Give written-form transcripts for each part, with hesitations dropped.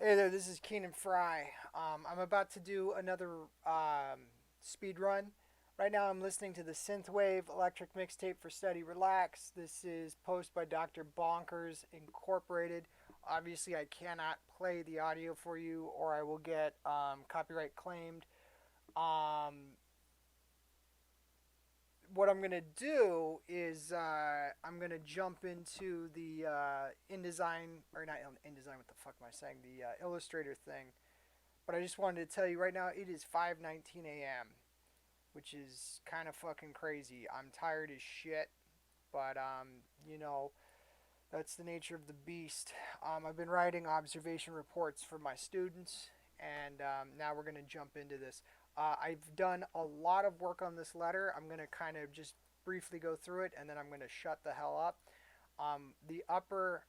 Hey there, this is Keenan Fry. I'm about to do another speed run. Right now, I'm listening to the Synthwave Electric Mixtape for Study Relax. This is posted by Dr. Bonkers Incorporated. Obviously, I cannot play the audio for you, or I will get copyright claimed. Um, what I'm gonna do is I'm gonna jump into the InDesign or not InDesign. What the fuck am I saying? The Illustrator thing. But I just wanted to tell you right now, it is 5:19 a.m., which is kind of fucking crazy. I'm tired as shit, but you know, that's the nature of the beast. I've been writing observation reports for my students, and now we're gonna jump into this. I've done a lot of work on this letter. I'm gonna kind of just briefly go through it, and then I'm gonna shut the hell up. The upper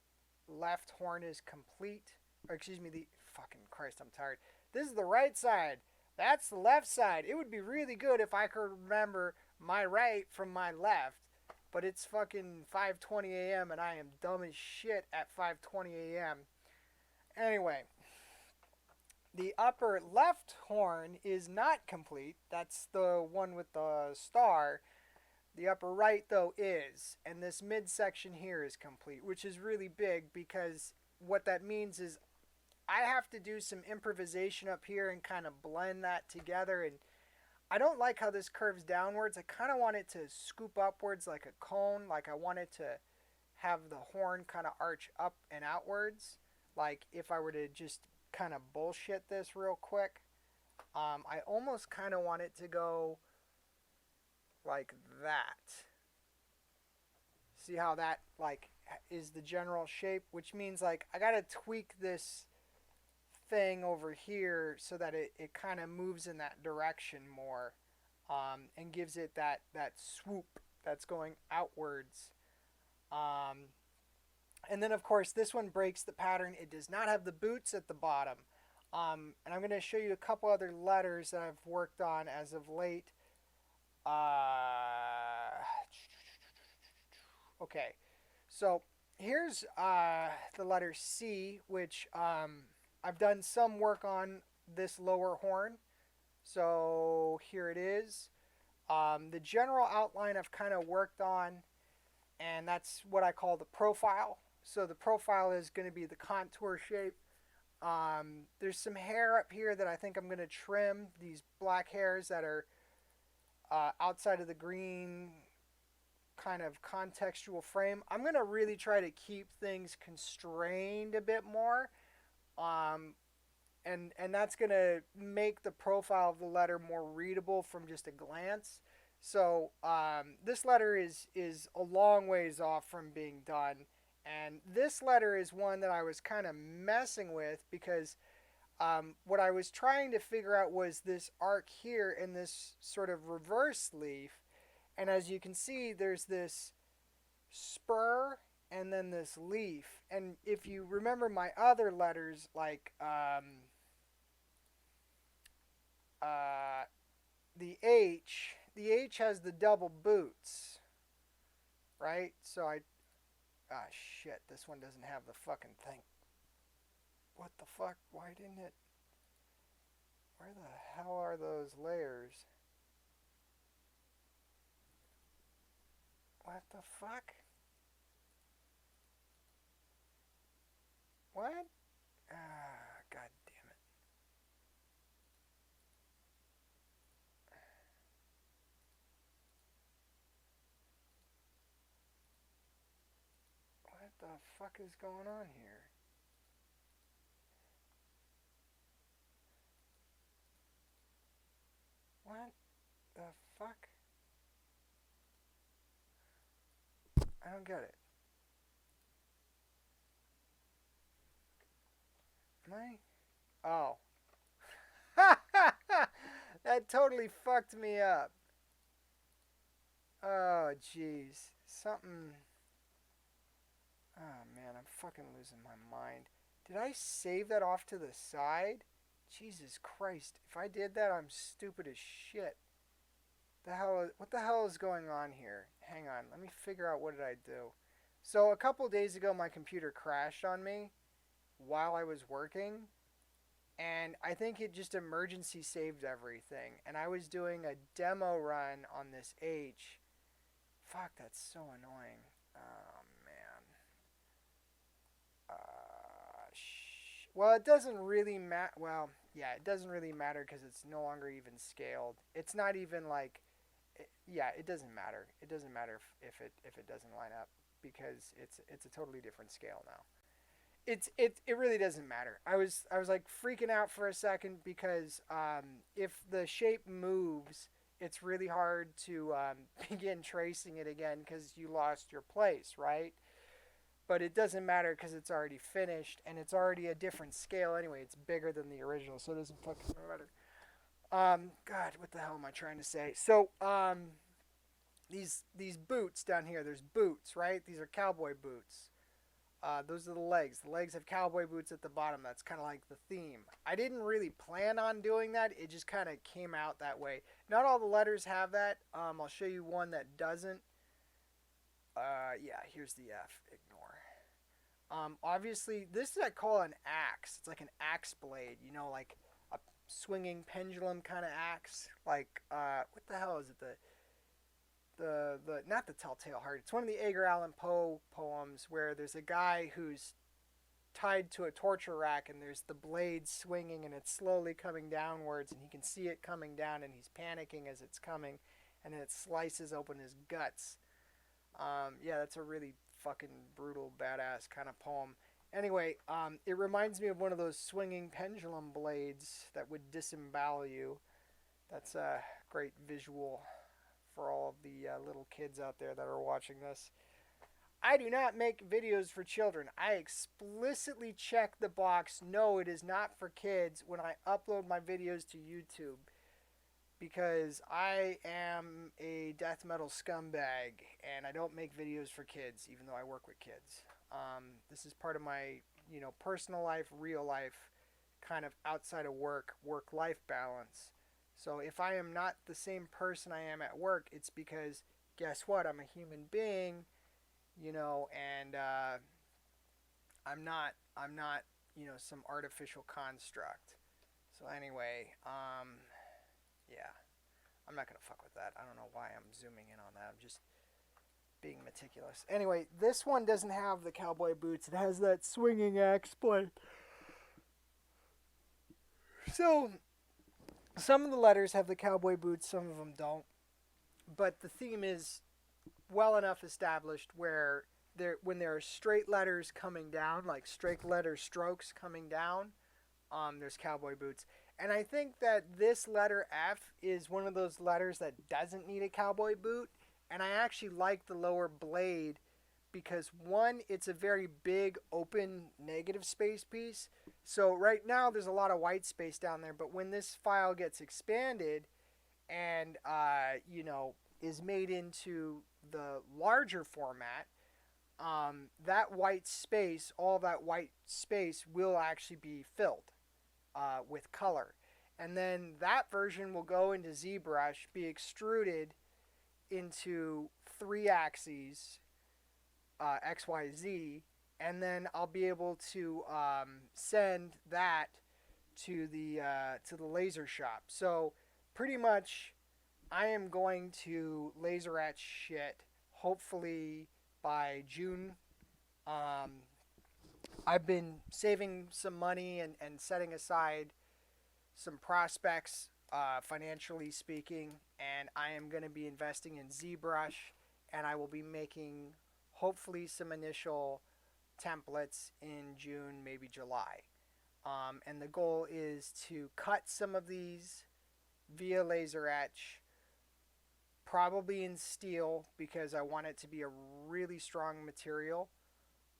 left horn is complete. Or excuse me, the fucking Christ, I'm tired. This is the right side. That's the left side. It would be really good if I could remember my right from my left. But it's fucking 5:20 a.m. and I am dumb as shit at 5:20 a.m. Anyway, the upper left horn is not complete. That's the one with the star. The upper right, though, is. And this midsection here is complete, which is really big because what that means is I have to do some improvisation up here and kind of blend that together. And I don't like how this curves downwards. I kind of want it to scoop upwards like a cone. Like I want it to have the horn kind of arch up and outwards. Like if I were to just kind of bullshit this real quick, I almost kind of want it to go like that. See how that like is the general shape, which means like I gotta tweak this thing over here so that it kind of moves in that direction more, and gives it that swoop that's going outwards. Um, and then of course this one breaks the pattern. It does not have the boots at the bottom. And I'm going to show you a couple other letters that I've worked on as of late. Okay, so here's the letter C, which I've done some work on this lower horn. So here it is. The general outline I've kind of worked on, and that's what I call the profile. So the profile is going to be the contour shape. There's some hair up here that I think I'm going to trim, these black hairs that are outside of the green kind of contextual frame. I'm going to really try to keep things constrained a bit more. Um, and that's going to make the profile of the letter more readable from just a glance. So this letter is a long ways off from being done. And this letter is one that I was kind of messing with because what I was trying to figure out was this arc here in this sort of reverse leaf. And as you can see, there's this spur and then this leaf. And if you remember my other letters, like uh, the H has the double boots, right? So ah, shit, this one doesn't have the fucking thing. What the fuck? Why didn't it? Where the hell are those layers? What the fuck? What? Ah, god damn it. What the fuck is going on here? What the fuck? I don't get it. Am I? Oh. That totally fucked me up. Oh, jeez. Something. Oh, man, I'm fucking losing my mind. Did I save that off to the side? Jesus Christ. If I did that, I'm stupid as shit. What the hell is going on here? Hang on, let me figure out what did I do. So a couple days ago, my computer crashed on me while I was working, and I think it just emergency saved everything. And I was doing a demo run on this H. Fuck, that's so annoying. Oh man. Well, it doesn't really matter. Well, yeah, it doesn't really matter because it's no longer even scaled. It's not even like, yeah, it doesn't matter. It doesn't matter if it doesn't line up because it's a totally different scale now. It really doesn't matter. I was like freaking out for a second because if the shape moves, it's really hard to begin tracing it again because you lost your place, right? But it doesn't matter because it's already finished and it's already a different scale anyway. It's bigger than the original, so it doesn't fucking matter. God, what the hell am I trying to say? So, these boots down here. There's boots, right? These are cowboy boots. Those are the legs. The legs have cowboy boots at the bottom. That's kind of like the theme. I didn't really plan on doing that. It just kind of came out that way. Not all the letters have that. I'll show you one that doesn't. Yeah, here's the F. Ignore. Obviously, this is I call an axe. It's like an axe blade. You know, like a swinging pendulum kind of axe. Like, what the hell is it? The not the Telltale Heart. It's one of the Edgar Allan Poe poems where there's a guy who's tied to a torture rack and there's the blade swinging and it's slowly coming downwards and he can see it coming down and he's panicking as it's coming and then it slices open his guts. Yeah, that's a really fucking brutal, badass kind of poem. Anyway, it reminds me of one of those swinging pendulum blades that would disembowel you. That's a great visual for all of the little kids out there that are watching this. I do not make videos for children. I explicitly check the box, no, it is not for kids when I upload my videos to YouTube because I am a death metal scumbag and I don't make videos for kids even though I work with kids. This is part of my, personal life, real life, kind of outside of work-life balance. So if I am not the same person I am at work, it's because guess what? I'm a human being, and I'm not, some artificial construct. So anyway, yeah, I'm not gonna fuck with that. I don't know why I'm zooming in on that. I'm just being meticulous. Anyway, this one doesn't have the cowboy boots. It has that swinging axe blade. So some of the letters have the cowboy boots, some of them don't. But the theme is well enough established where when there are straight letters coming down, like straight letter strokes coming down, there's cowboy boots. And I think that this letter F is one of those letters that doesn't need a cowboy boot. And I actually like the lower blade because one, it's a very big open negative space piece. So right now there's a lot of white space down there, but when this file gets expanded and is made into the larger format, that white space, all that white space will actually be filled with color. And then that version will go into ZBrush, be extruded into 3 axes, X, Y, Z, and then I'll be able to send that to the laser shop. So pretty much, I am going to laser etch shit. Hopefully by June. I've been saving some money and setting aside some prospects, financially speaking, and I am going to be investing in ZBrush, and I will be making hopefully some initial templates in June, maybe July. And the goal is to cut some of these via laser etch, probably in steel because I want it to be a really strong material.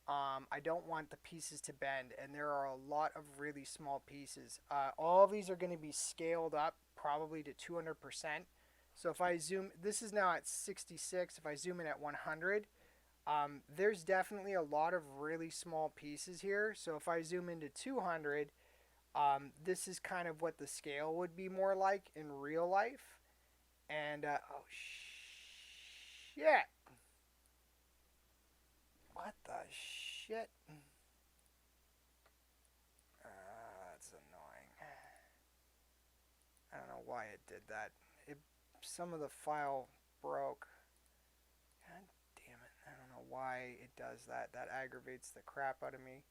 I don't want the pieces to bend, and there are a lot of really small pieces. All of these are going to be scaled up probably to 200%. So if I zoom, this is now at 66. If I zoom in at 100, there's definitely a lot of really small pieces here. So if I zoom into 200, this is kind of what the scale would be more like in real life. And, oh, shit. What the shit? That's annoying. did that. It, some of the file broke. God damn it. I don't know why it does that. That aggravates the crap out of me.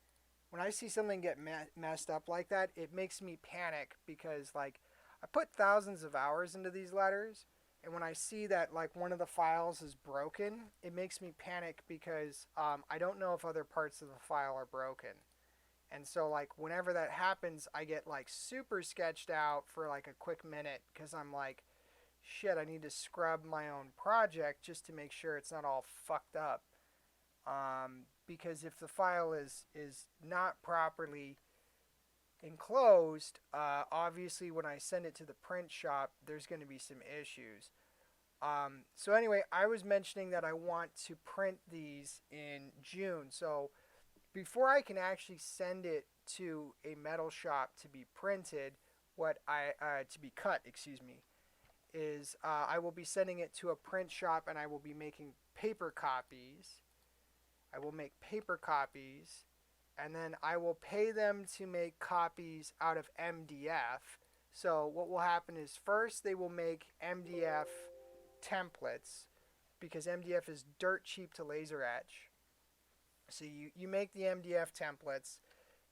When I see something get messed up like that, it makes me panic because, like, I put thousands of hours into these letters, and when I see that, like, one of the files is broken, it makes me panic because I don't know if other parts of the file are broken. And so, like, whenever that happens, I get, like, super sketched out for, like, a quick minute because I'm like, shit, I need to scrub my own project just to make sure it's not all fucked up. Because if the file is not properly enclosed, obviously when I send it to the print shop, there's going to be some issues. So anyway, I was mentioning that I want to print these in June. So before I can actually send it to a metal shop to be printed, to be cut, excuse me, is I will be sending it to a print shop and I will be making paper copies. I will make paper copies, and then I will pay them to make copies out of MDF. So what will happen is first they will make MDF templates because MDF is dirt cheap to laser etch. So you make the MDF templates,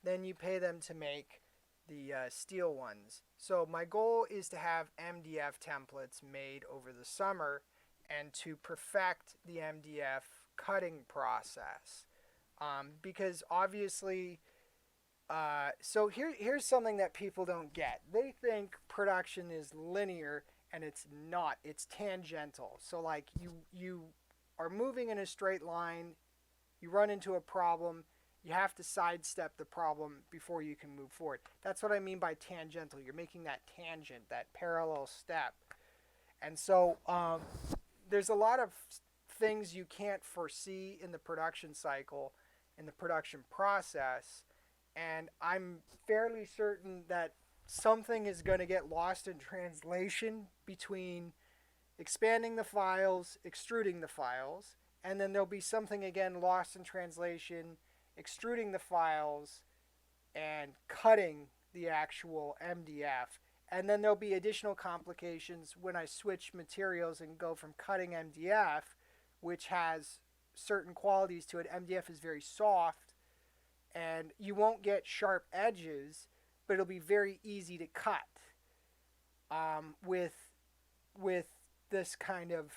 then you pay them to make the steel ones. So my goal is to have MDF templates made over the summer and to perfect the MDF cutting process. Because obviously, so here's something that people don't get. They think production is linear and it's not. It's tangential. So like you are moving in a straight line, you run into a problem, you have to sidestep the problem before you can move forward. That's what I mean by tangential. You're making that tangent, that parallel step. And so there's a lot of things you can't foresee in the production cycle, in the production process. And I'm fairly certain that something is going to get lost in translation between expanding the files, extruding the files, and then there'll be something again lost in translation, extruding the files, and cutting the actual MDF. And then there'll be additional complications when I switch materials and go from cutting MDF, which has certain qualities to it. MDF is very soft, and you won't get sharp edges, but it'll be very easy to cut with this kind of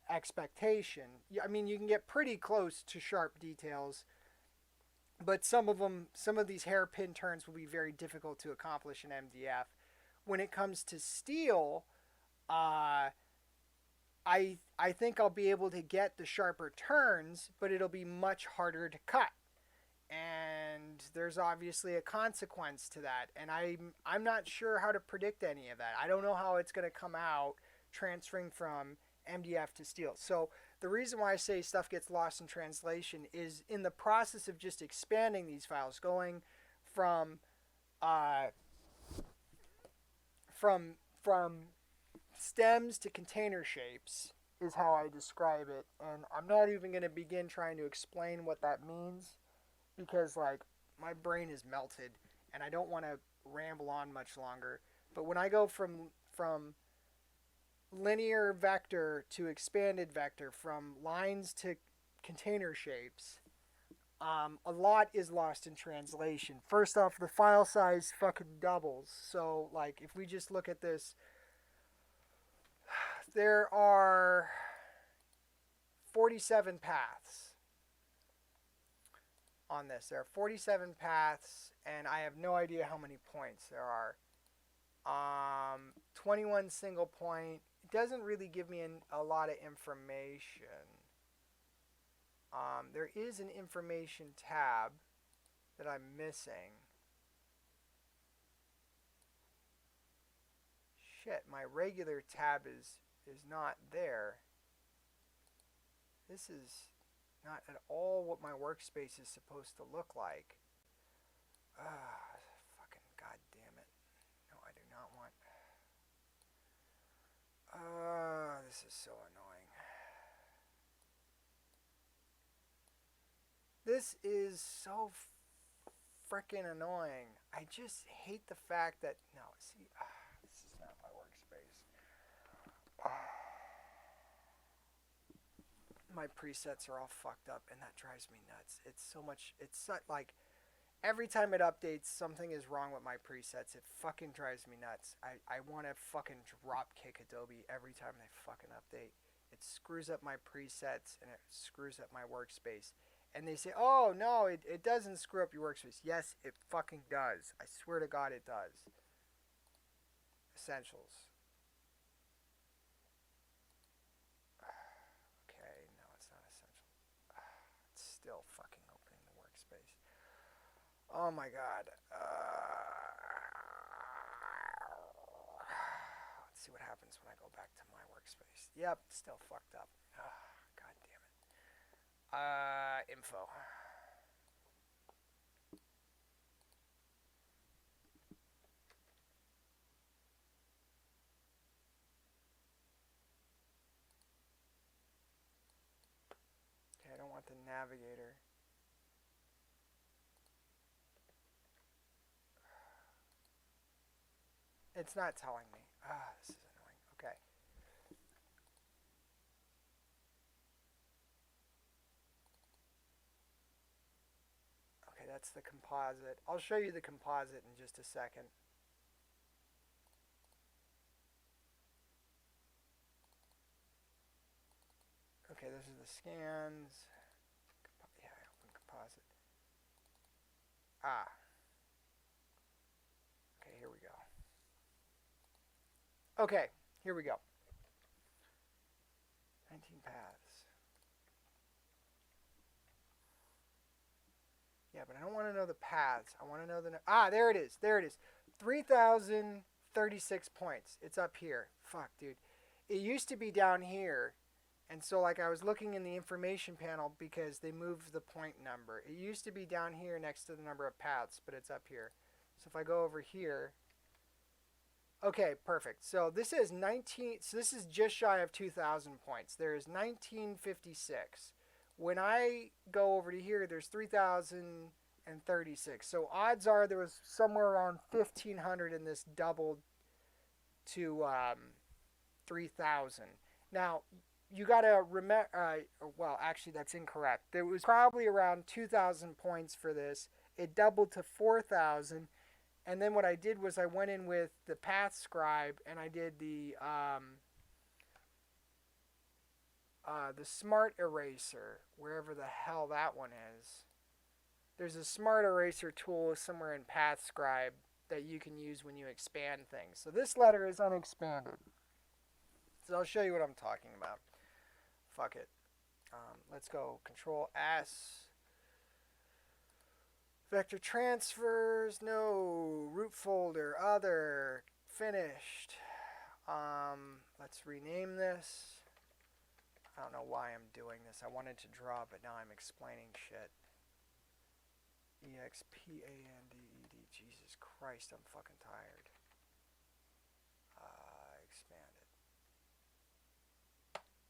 expectation. I mean, you can get pretty close to sharp details, but some of these hairpin turns will be very difficult to accomplish in MDF. When it comes to steel, I think I'll be able to get the sharper turns, but it'll be much harder to cut. And there's obviously a consequence to that, and I'm not sure how to predict any of that. I don't know how it's going to come out transferring from MDF to steel. So the reason why I say stuff gets lost in translation is in the process of just expanding these files, going from stems to container shapes is how I describe it. And I'm not even going to begin trying to explain what that means because, like, my brain is melted and I don't want to ramble on much longer. But when I go from linear vector to expanded vector, from lines to container shapes, a lot is lost in translation. First off, the file size fucking doubles. So, like, if we just look at this, there are 47 paths on this. There are 47 paths, and I have no idea how many points there are. 21 single point. It doesn't really give me a lot of information. There is an information tab that I'm missing. Shit, my regular tab is not there. This is not at all what my workspace is supposed to look like. Fucking goddamn it. No, I do not want... this is so annoying. This is so frickin' annoying. I just hate the fact that... No, see, this is not my workspace. My presets are all fucked up, and that drives me nuts. It's so much. It's so, like every time it updates, something is wrong with my presets. It fucking drives me nuts. I want to fucking drop kick Adobe every time they fucking update. It screws up my presets and it screws up my workspace. And they say, oh no, it doesn't screw up your workspace. Yes, it fucking does. I swear to God it does. Essentials. Okay, no, it's not essentials. It's still fucking opening the workspace. Oh my God. Let's see what happens when I go back to my workspace. Yep, still fucked up. God damn it. Info. Okay, I don't want the navigator. It's not telling me. This is annoying. Okay. Okay, that's the composite. I'll show you the composite in just a second. Okay, this is the scans. Yeah, I open composite. Okay, here we go. Okay, here we go. 19 paths. Yeah, but I don't want to know the paths. I want to know the... there it is. There it is. 3,036 points. It's up here. Fuck, dude. It used to be down here. And so, like, I was looking in the information panel because they moved the point number. It used to be down here next to the number of paths, but it's up here. So if I go over here... Okay, perfect. So this is 19... So this is just shy of 2,000 points. There's 1956. When I go over to here, there's 3,036. So odds are there was somewhere around 1,500 and this doubled to 3,000. Now, you got to remember, well, actually, that's incorrect. There was probably around 2,000 points for this. It doubled to 4,000. And then what I did was I went in with the Path Scribe and I did the Smart Eraser, wherever the hell that one is. There's a Smart Eraser tool somewhere in Path Scribe that you can use when you expand things. So this letter is unexpanded. So I'll show you what I'm talking about. Fuck it. Let's go Control S. Vector transfers, no. Root folder, other, finished. Let's rename this. I don't know why I'm doing this. I wanted to draw, but now I'm explaining shit. EXPANDED. Jesus Christ, I'm fucking tired. Expand it.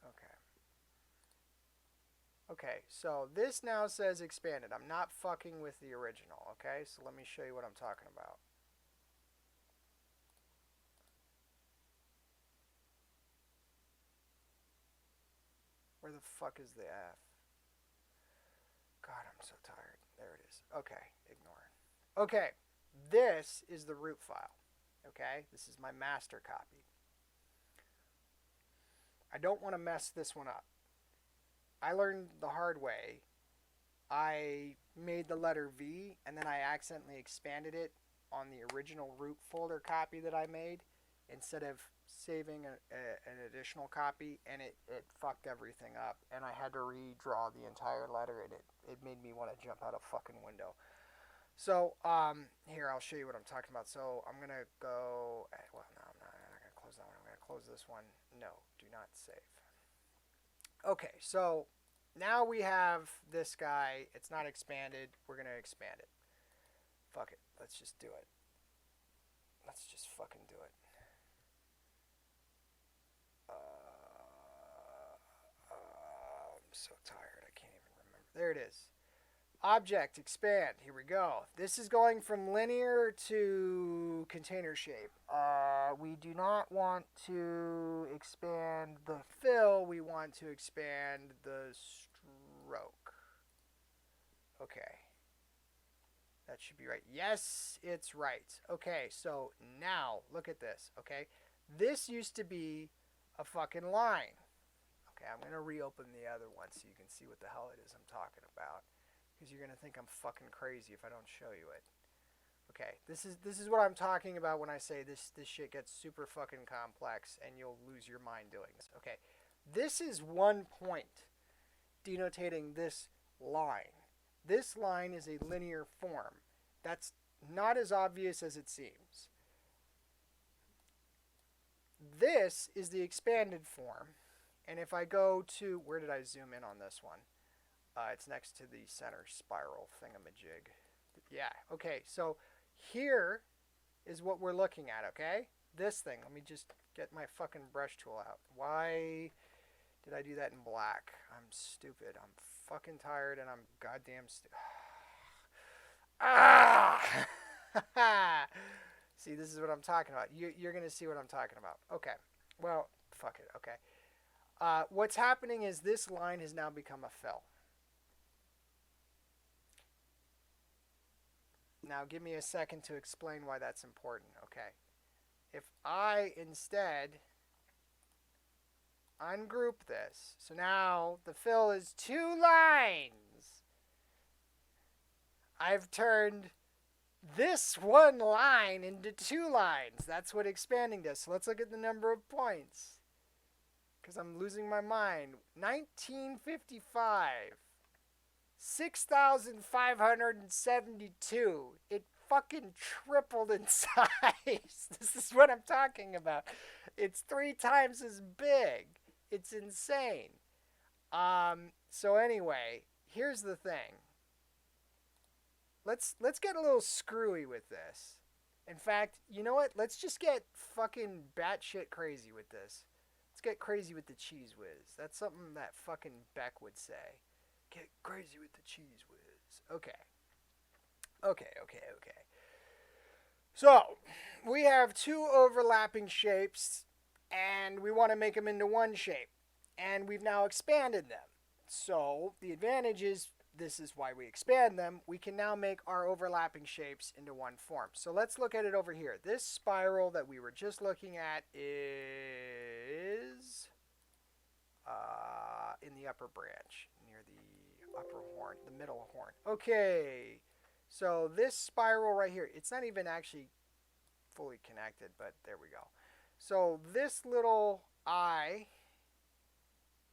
Okay. Okay, so this now says expanded. I'm not fucking with the original, okay? So let me show you what I'm talking about. Where the fuck is the F? God, I'm so tired. There it is. Okay, ignore it. Okay, this is the root file. Okay, this is my master copy. I don't want to mess this one up. I learned the hard way. I made the letter V and then I accidentally expanded it on the original root folder copy that I made instead of saving an additional copy, and it fucked everything up, and I had to redraw the entire letter, and it made me want to jump out a fucking window. So here, I'll show you what I'm talking about. So I'm going to go, well, no, I'm not going to close that one. I'm going to close this one. No, do not save. Okay, so now we have this guy. It's not expanded. We're going to expand it. Fuck it. Let's just do it. Let's just fucking do it. I'm so tired. I can't even remember. There it is. Object, expand. Here we go. This is going from linear to container shape. We do not want to expand the fill. We want to expand the stroke. Okay. That should be right. Yes, it's right. Okay, so now look at this. Okay. This used to be a fucking line. Okay, I'm going to reopen the other one so you can see what the hell it is I'm talking about. Because you're going to think I'm fucking crazy if I don't show you it. Okay, this is what I'm talking about when I say this shit gets super fucking complex and you'll lose your mind doing this. Okay, this is 1 point denotating this line. This line is a linear form. That's not as obvious as it seems. This is the expanded form. And if I go to, where did I zoom in on this one? It's next to the center spiral thingamajig. Yeah, okay, so here is what we're looking at, okay? This thing, let me just get my fucking brush tool out. Why did I do that in black? I'm stupid. I'm fucking tired and I'm goddamn stupid. Ah! See, this is what I'm talking about. You're going to see what I'm talking about. Okay, well, fuck it, okay. What's happening is this line has now become a fill. Now give me a second to explain why that's important. Okay. If I instead ungroup this, so now the fill is 2 lines. I've turned this 1 line into 2 lines. That's what expanding does. So let's look at the number of points. Because I'm losing my mind. 1955. 6,572. It fucking tripled in size. This is what I'm talking about. It's 3 times as big. It's insane. So anyway, here's the thing. Let's get a little screwy with this. In fact, you know what? Let's just get fucking batshit crazy with this. Let's get crazy with the cheese whiz. That's something that fucking Beck would say. Get crazy with the cheese whiz. Okay. So, we have 2 overlapping shapes, and we want to make them into 1 shape. And we've now expanded them. So, the advantage is, this is why we expand them, we can now make our overlapping shapes into 1 form. So let's look at it over here. This spiral that we were just looking at is in the upper branch, near the upper horn, the middle horn. Okay, so this spiral right here, it's not even actually fully connected, but there we go. So this little eye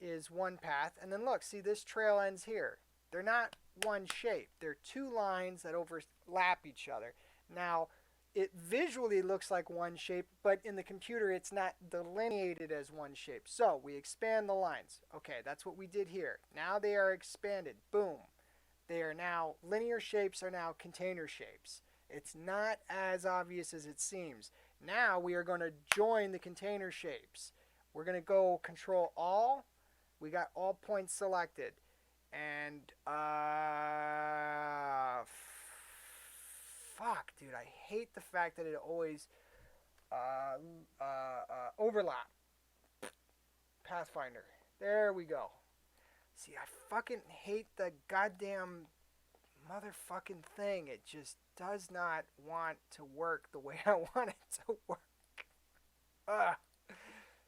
is 1 path, and then look, see this trail ends here. They're not 1 shape. They're 2 lines that overlap each other. Now, it visually looks like 1 shape, but in the computer it's not delineated as 1 shape. So we expand the lines. Okay, that's what we did here. Now they are expanded. Boom. They are now, linear shapes are now container shapes. It's not as obvious as it seems. Now we are going to join the container shapes. We're going to go Control All. We got all points selected. And, fuck, dude, I hate the fact that it always, overlap. Pathfinder. There we go. See, I fucking hate the goddamn motherfucking thing. It just does not want to work the way I want it to work. Ugh.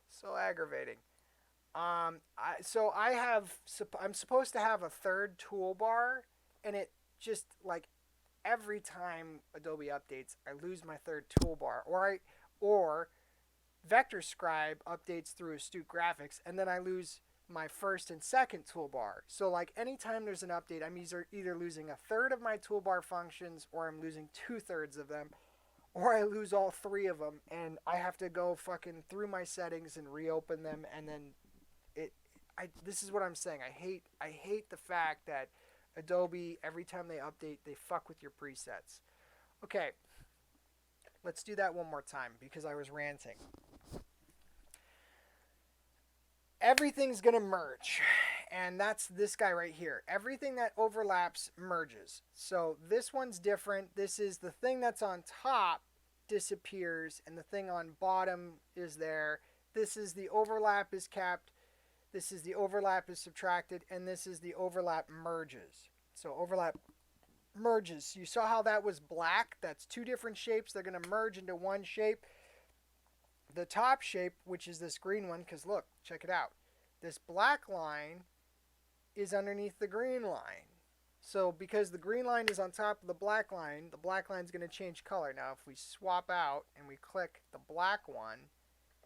So aggravating. I'm supposed to have a 3rd toolbar, and it just, like, every time Adobe updates, I lose my 3rd toolbar, or Vector Scribe updates through Astute Graphics, and then I lose my 1st and 2nd toolbar. So, like, anytime there's an update, I'm either losing a 3rd of my toolbar functions, or I'm losing 2/3 of them, or I lose all 3 of them, and I have to go fucking through my settings and reopen them, and then this is what I'm saying. I hate the fact that Adobe, every time they update, they fuck with your presets. Okay, let's do that one more time because I was ranting. Everything's going to merge. And that's this guy right here. Everything that overlaps merges. So this one's different. This is the thing that's on top disappears and the thing on bottom is there. This is the overlap is kept. This is the overlap is subtracted, and this is the overlap merges. So overlap merges. You saw how that was black? That's two different shapes. They're going to merge into one shape. The top shape, which is this green one, because look, check it out. This black line is underneath the green line. So because the green line is on top of the black line is going to change color. Now if we swap out and we click the black one,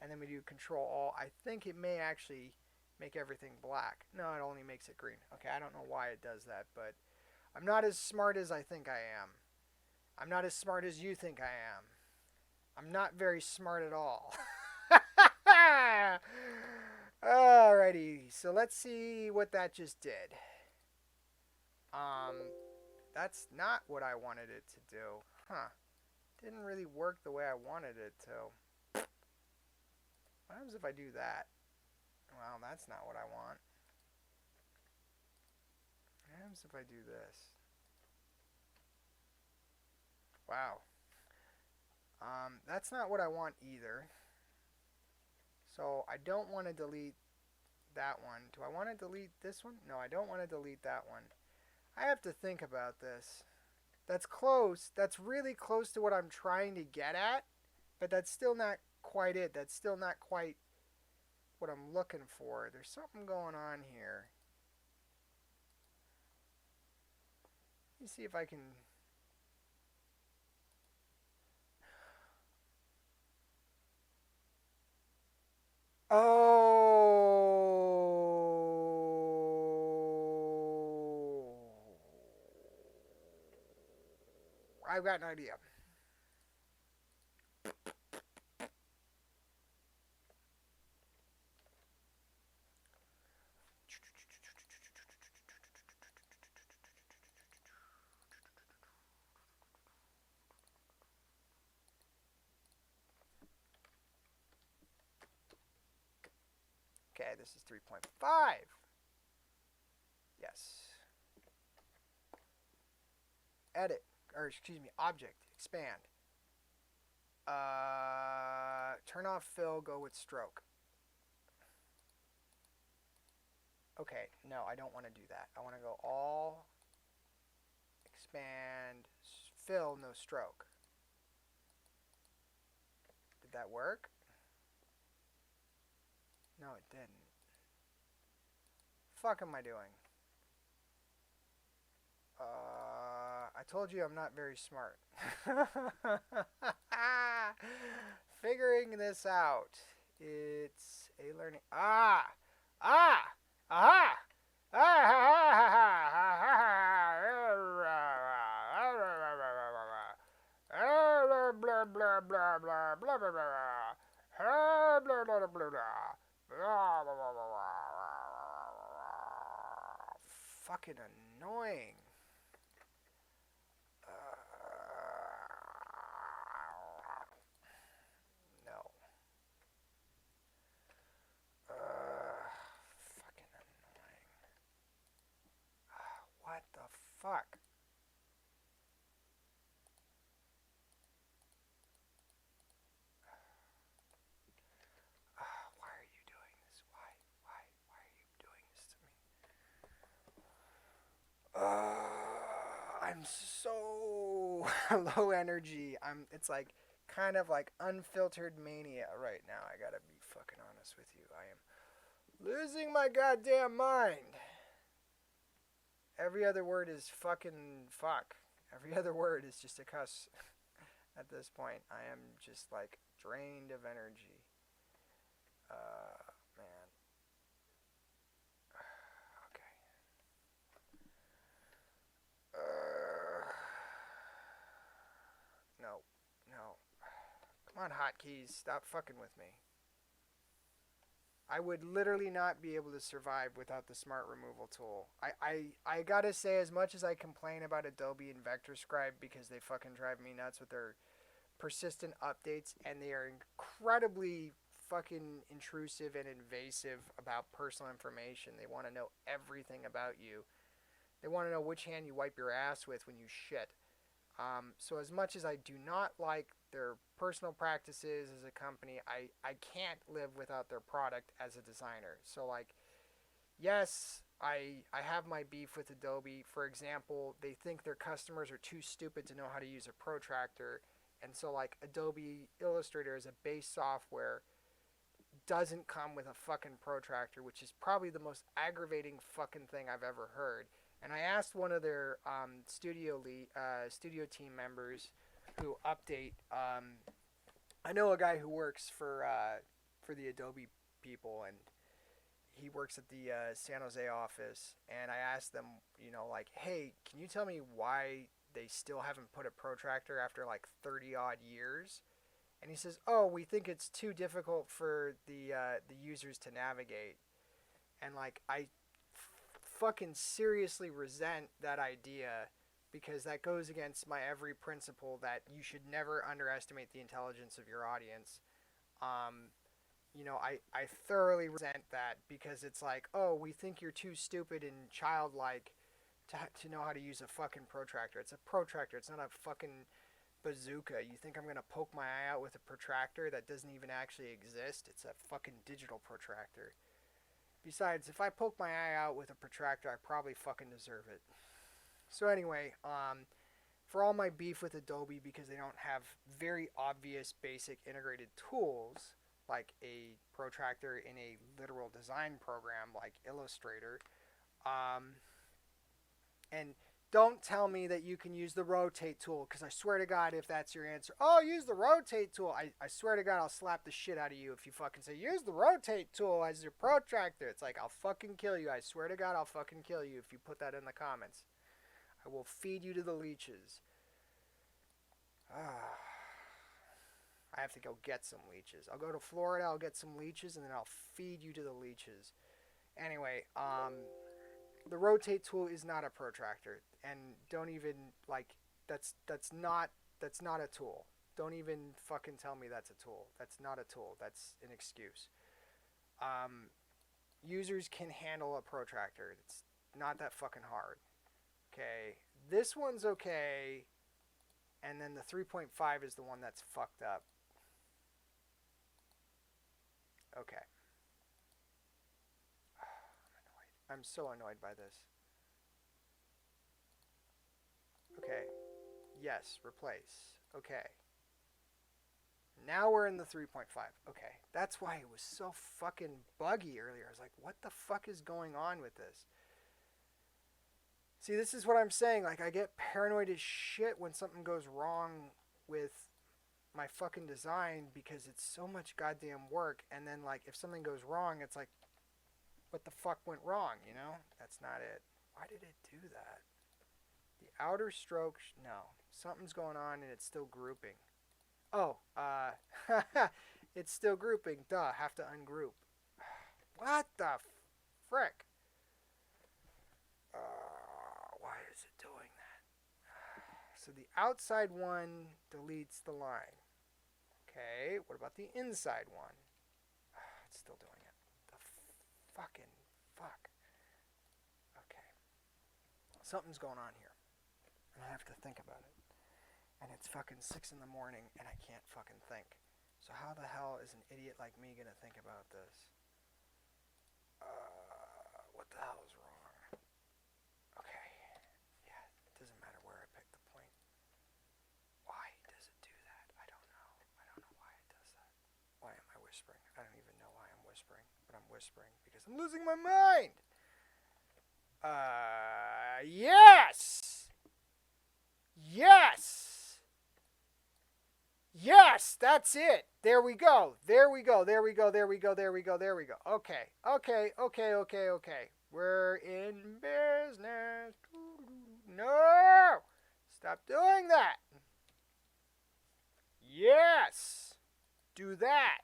and then we do Control Alt, I think it may actually make everything black. No, it only makes it green. Okay, I don't know why it does that, but I'm not as smart as I think I am. I'm not as smart as you think I am. I'm not very smart at all. Alrighty, so let's see what that just did. That's not what I wanted it to do. Huh. Didn't really work the way I wanted it to. What happens if I do that? Well, that's not what I want. What happens if I do this? Wow. That's not what I want either. So I don't want to delete that one. Do I want to delete this one? No, I don't want to delete that one. I have to think about this. That's close. That's really close to what I'm trying to get at, but that's still not quite it. That's still not quite what I'm looking for. There's something going on here. Let me see if I can... Oh, I've got an idea. Okay, this is 3.5. Yes. Edit, or excuse me, object, expand. Turn off fill, go with stroke. Okay, no, I don't want to do that. I want to go all, expand, fill, no stroke. Did that work? No, it didn't. Fuck am I doing? I told you I'm not very smart. Figuring this out. It's a learning. Aha! Blah blah blah blah blah blah blah. Fucking annoying. No. Fucking annoying. What the fuck? Why are you doing this? Why are you doing this to me? I'm so low energy. It's like kind of like unfiltered mania right now. I gotta be fucking honest with you. I am losing my goddamn mind. Every other word is fucking fuck. Every other word is just a cuss. At this point, I am just like drained of energy. Man. Okay. No. Come on, hotkeys. Stop fucking with me. I would literally not be able to survive without the smart removal tool. I gotta say, as much as I complain about Adobe and VectorScribe because they fucking drive me nuts with their persistent updates, and they are incredibly fucking intrusive and invasive about personal information. They want to know everything about you. They want to know which hand you wipe your ass with when you shit. So as much as I do not like their personal practices as a company, I can't live without their product as a designer. So like, yes, I have my beef with Adobe. For example, they think their customers are too stupid to know how to use a protractor. And so like Adobe Illustrator as a base software doesn't come with a fucking protractor, which is probably the most aggravating fucking thing I've ever heard. And I asked one of their studio team members who update. I know a guy who works for the Adobe people, and he works at the San Jose office. And I asked them, like, hey, can you tell me why they still haven't put a protractor after like 30 odd years? And he says, oh, we think it's too difficult for the users to navigate. And like, I fucking seriously resent that idea, because that goes against my every principle that you should never underestimate the intelligence of your audience. I thoroughly resent that, because it's like, oh, we think you're too stupid and childlike to know how to use a fucking protractor. It's a protractor. It's not a fucking bazooka. You think I'm going to poke my eye out with a protractor that doesn't even actually exist? It's a fucking digital protractor. Besides, if I poke my eye out with a protractor, I probably fucking deserve it. So anyway, for all my beef with Adobe because they don't have very obvious basic integrated tools like a protractor in a literal design program like Illustrator, and don't tell me that you can use the rotate tool, because I swear to God, if that's your answer, oh, use the rotate tool, I swear to God, I'll slap the shit out of you if you fucking say, use the rotate tool as your protractor. It's like, I'll fucking kill you. I swear to God, I'll fucking kill you if you put that in the comments. I will feed you to the leeches. I have to go get some leeches. I'll go to Florida, I'll get some leeches, and then I'll feed you to the leeches. Anyway, the rotate tool is not a protractor, and don't even, like, that's not a tool. Don't even fucking tell me that's a tool. That's not a tool. That's an excuse. Users can handle a protractor. It's not that fucking hard. Okay, this one's okay, and then the 3.5 is the one that's fucked up. Okay. I'm so annoyed by this. Okay. Yes, replace. Okay. Now we're in the 3.5. Okay. That's why it was so fucking buggy earlier. I was like, what the fuck is going on with this? See, this is what I'm saying. Like, I get paranoid as shit when something goes wrong with my fucking design, because it's so much goddamn work. And then, like, if something goes wrong, it's like, what the fuck went wrong, you know? That's not it. Why did it do that? The outer stroke, no. Something's going on and it's still grouping. Oh, it's still grouping. Duh, have to ungroup. What the frick? Why is it doing that? So the outside one deletes the line. Okay, what about the inside one? It's still doing it. Fucking fuck. Okay. Something's going on here. And I have to think about it. And it's fucking 6 in the morning and I can't fucking think. So how the hell is an idiot like me gonna think about this? What the hell is wrong? Okay. Yeah, it doesn't matter where I pick the point. Why does it do that? I don't know. I don't know why it does that. Why am I whispering? I don't even know why I'm whispering. But I'm whispering because I'm losing my mind. Yes! Yes! Yes, that's it. There we go. There we go. There we go. There we go. There we go. There we go. Okay. Okay. Okay. Okay. Okay. We're in business. No! Stop doing that. Yes! Do that.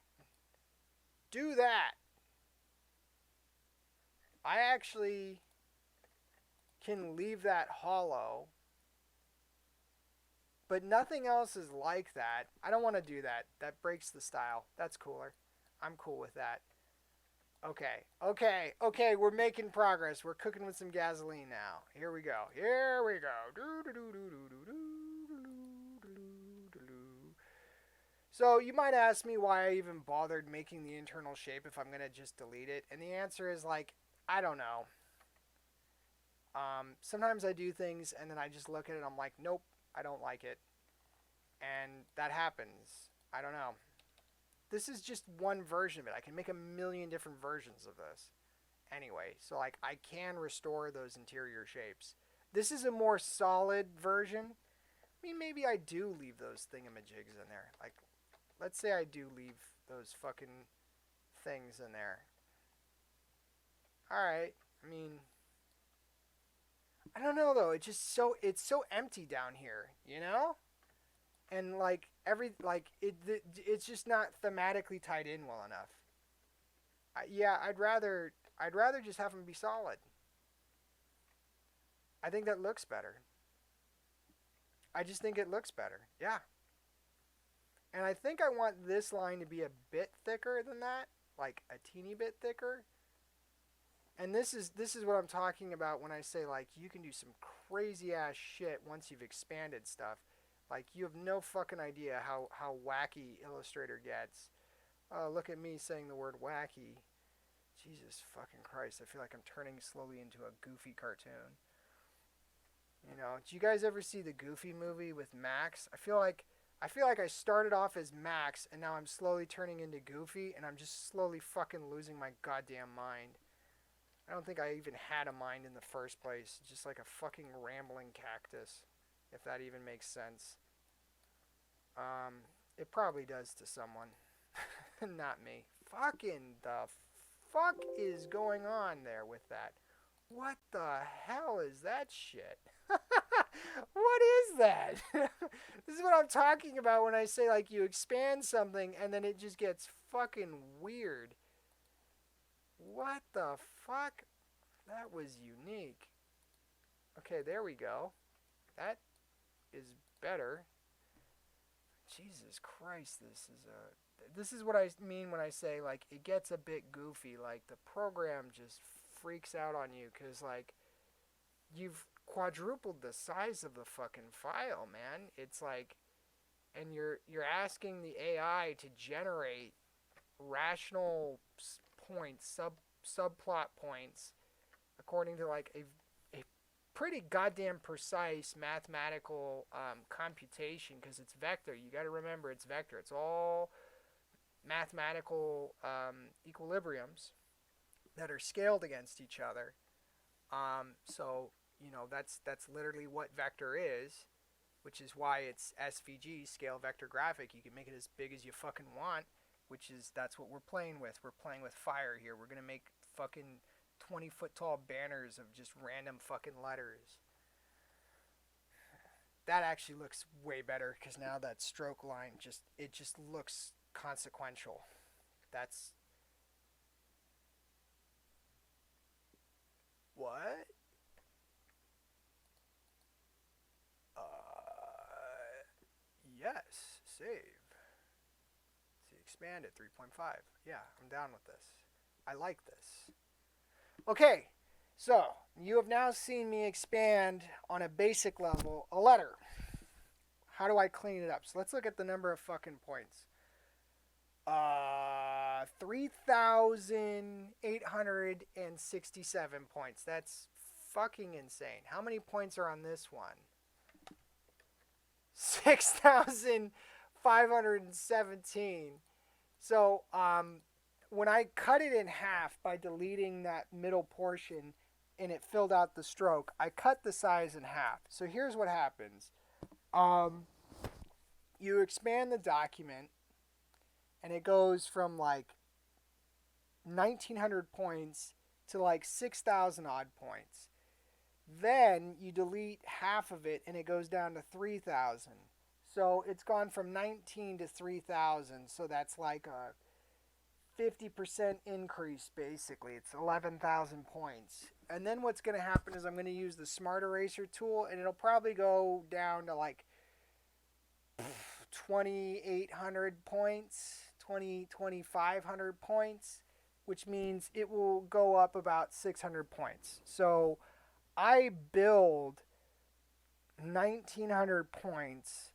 Do that. I actually can leave that hollow, but nothing else is like that. I don't want to do that. That breaks the style. That's cooler. I'm cool with that. Okay, we're making progress. We're cooking with some gasoline now. Here we go. So you might ask me why I even bothered making the internal shape if I'm going to just delete it. And the answer is like, I don't know. Sometimes I do things and then I just look at it and I'm like, nope, I don't like it. And that happens. I don't know. This is just one version of it. I can make a million different versions of this. Anyway, so like I can restore those interior shapes. This is a more solid version. I mean, maybe I do leave those thingamajigs in there. Like, let's say I do leave those fucking things in there. Alright, I mean, I don't know though. It's so empty down here, you know? And like it's just not thematically tied in well enough. Yeah, I'd rather just have them be solid. I think that looks better. I just think it looks better. Yeah. And I think I want this line to be a bit thicker than that, like a teeny bit thicker. And this is what I'm talking about when I say like you can do some crazy ass shit once you've expanded stuff. Like you have no fucking idea how wacky Illustrator gets. Oh, look at me saying the word wacky. Jesus fucking Christ, I feel like I'm turning slowly into a Goofy cartoon. You know, did you guys ever see the Goofy movie with Max? I feel like I started off as Max and now I'm slowly turning into Goofy and I'm just slowly fucking losing my goddamn mind. I don't think I even had a mind in the first place. Just like a fucking rambling cactus, if that even makes sense. It probably does to someone. Not me. Fucking the fuck is going on there with that? What the hell is that shit? What is that? This is what I'm talking about when I say like you expand something and then it just gets fucking weird. What the fuck? That was unique. Okay, there we go. That is better. Jesus Christ, this is what I mean when I say like it gets a bit goofy. Like the program just freaks out on you because like you've quadrupled the size of the fucking file, man. It's like, and you're asking the AI to generate rational points, subplot points, according to like a pretty goddamn precise mathematical computation because it's vector. You got to remember it's vector. It's all mathematical equilibriums that are scaled against each other. So you know that's literally what vector is, which is why it's SVG, scale vector graphic. You can make it as big as you fucking want, that's what we're playing with. We're playing with fire here. We're gonna make fucking 20-foot tall banners of just random fucking letters. That actually looks way better because now that stroke line just looks consequential. That's what? Yes, save. See, expand it 3.5. Yeah, I'm down with this. I like this. Okay, so you have now seen me expand on a basic level a letter. How do I clean it up? So let's look at the number of fucking points. 3,867 points. That's fucking insane. How many points are on this one? 6,517. So, when I cut it in half by deleting that middle portion and it filled out the stroke, I cut the size in half. So here's what happens. You expand the document and it goes from like 1,900 points to like 6,000 odd points. Then you delete half of it and it goes down to 3,000. So it's gone from 19 to 3,000. So that's like a 50% increase basically. It's 11,000 points. And then what's going to happen is I'm going to use the Smart Eraser tool and it'll probably go down to like 2,800 points, 2,500 points, which means it will go up about 600 points. So I build 1,900 points.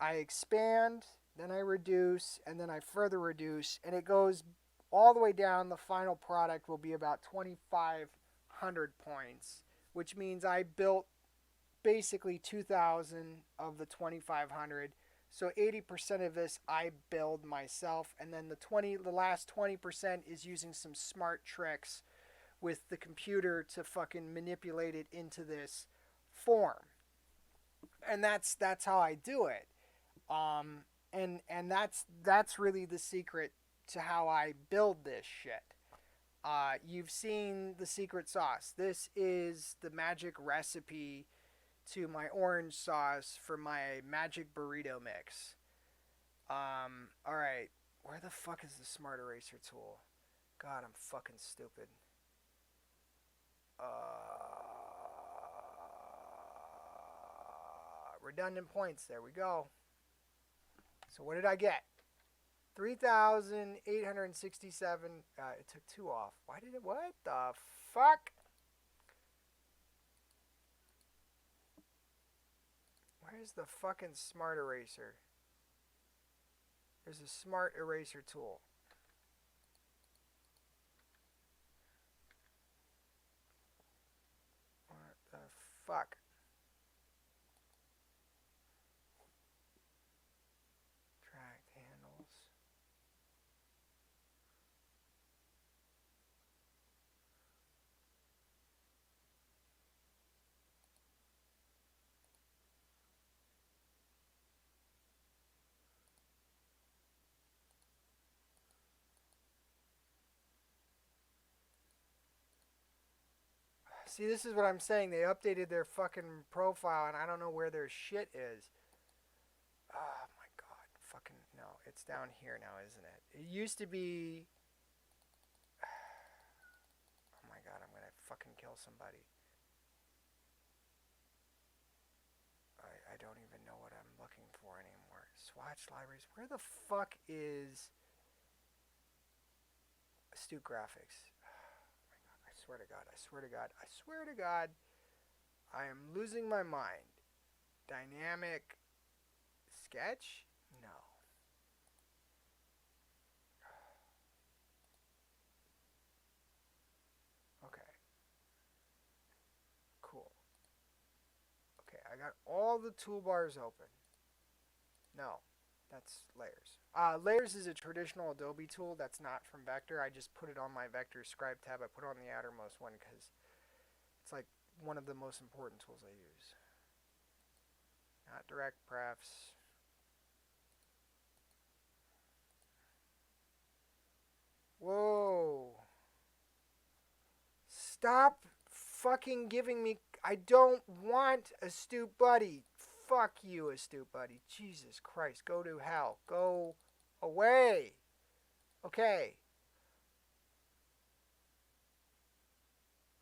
I expand, then I reduce, and then I further reduce, and it goes all the way down. The final product will be about 2,500 points, which means I built basically 2,000 of the 2,500. So 80% of this I build myself, and then the last 20% is using some smart tricks with the computer to fucking manipulate it into this form. And that's how I do it. And that's really the secret to how I build this shit. You've seen the secret sauce. This is the magic recipe to my orange sauce for my magic burrito mix. All right. Where the fuck is the smart eraser tool? God, I'm fucking stupid. Redundant points. There we go. So what did I get? 3,867. It took 2 off. Why did it? What the fuck? Where's the fucking smart eraser? There's a smart eraser tool. What the fuck? Tracked handles. See, this is what I'm saying. They updated their fucking profile, and I don't know where their shit is. Oh my god. Fucking no. It's down here now, isn't it? It used to be. Oh my god, I'm gonna fucking kill somebody. I don't even know what I'm looking for anymore. Swatch libraries. Where the fuck is Astute Graphics? I swear to God, I swear to God, I swear to God, I am losing my mind. Dynamic sketch? No. Okay. Cool. Okay, I got all the toolbars open. No, that's layers. Layers is a traditional Adobe tool that's not from Vector. I just put it on my Vector scribe tab. I put it on the outermost one because it's like one of the most important tools I use. Not direct prefs. Whoa. Stop fucking giving me. I don't want Astute Buddy. Fuck you, Astute Buddy. Jesus Christ. Go to hell. Go away. Okay.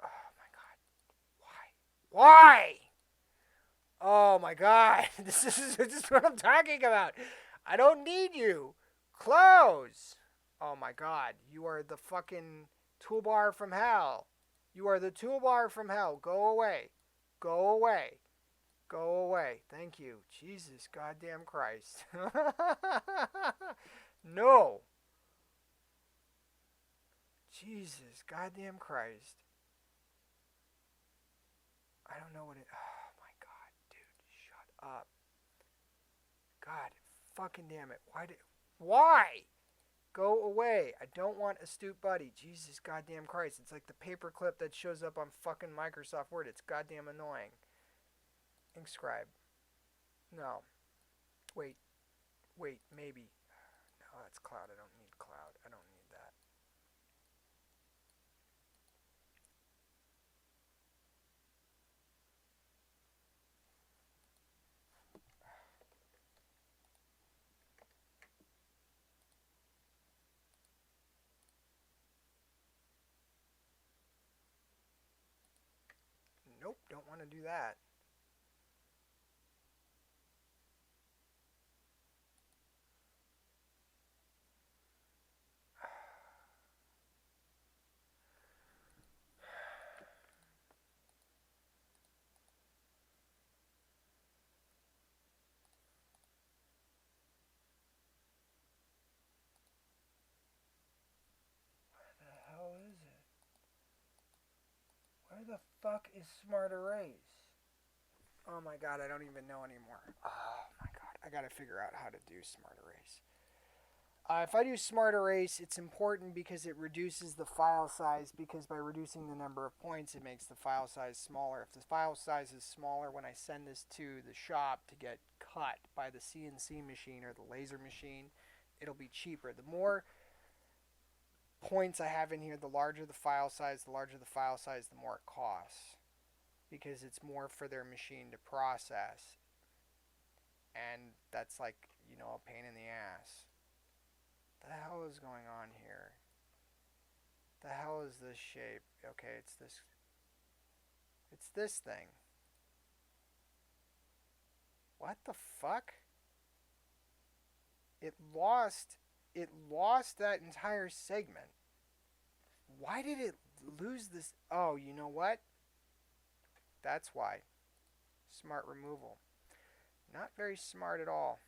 Oh my god. Why? Oh my god. This is what I'm talking about. I don't need you. Close. Oh my god. You are the fucking toolbar from hell. You are the toolbar from hell. Go away. Go away. Go away. Thank you. Jesus goddamn Christ. No. Jesus goddamn Christ. I don't know what it. Oh my god, dude. Shut up. God fucking damn it. Why? Go away. I don't want Astute Buddy. Jesus goddamn Christ. It's like the paperclip that shows up on fucking Microsoft Word. It's goddamn annoying. Inkscribe. No. Wait. Maybe. No, that's cloud. I don't need cloud. I don't need that. Nope, don't want to do that. the fuck is Smart Erase? Oh my god, I don't even know anymore. Oh my god, I gotta figure out how to do Smart Erase. If I do Smart Erase, it's important because it reduces the file size, because by reducing the number of points, it makes the file size smaller. If the file size is smaller, when I send this to the shop to get cut by the CNC machine or the laser machine, it'll be cheaper. The more points I have in here, the larger the file size. The larger the file size, the more it costs, because it's more for their machine to process. And that's like, a pain in the ass. The hell is going on here? The hell is this shape? Okay, it's this thing. What the fuck? It lost that entire segment. Why did it lose this? Oh, you know what? That's why. Smart removal. Not very smart at all.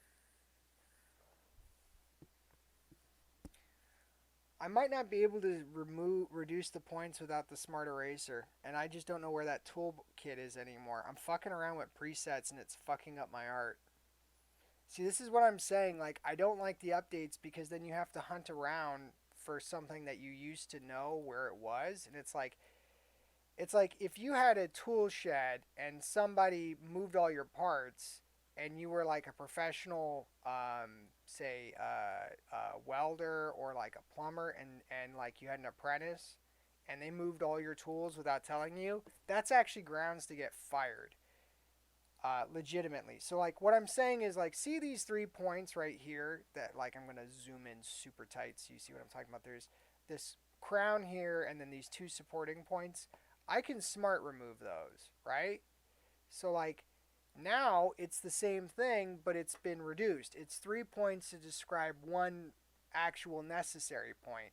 I might not be able to reduce the points without the Smart Eraser, and I just don't know where that toolkit is anymore. I'm fucking around with presets and it's fucking up my art. See, this is what I'm saying. Like, I don't like the updates because then you have to hunt around for something that you used to know where it was, and it's like if you had a tool shed and somebody moved all your parts and you were like a professional, say, welder or like a plumber, and like you had an apprentice and they moved all your tools without telling you, that's actually grounds to get fired. Legitimately. So like what I'm saying is, like, see these 3 points right here that, like, I'm going to zoom in super tight so you see what I'm talking about. There's this crown here and then these 2 supporting points. I can smart remove those, right? So like now it's the same thing, but it's been reduced. It's 3 points to describe 1 actual necessary point.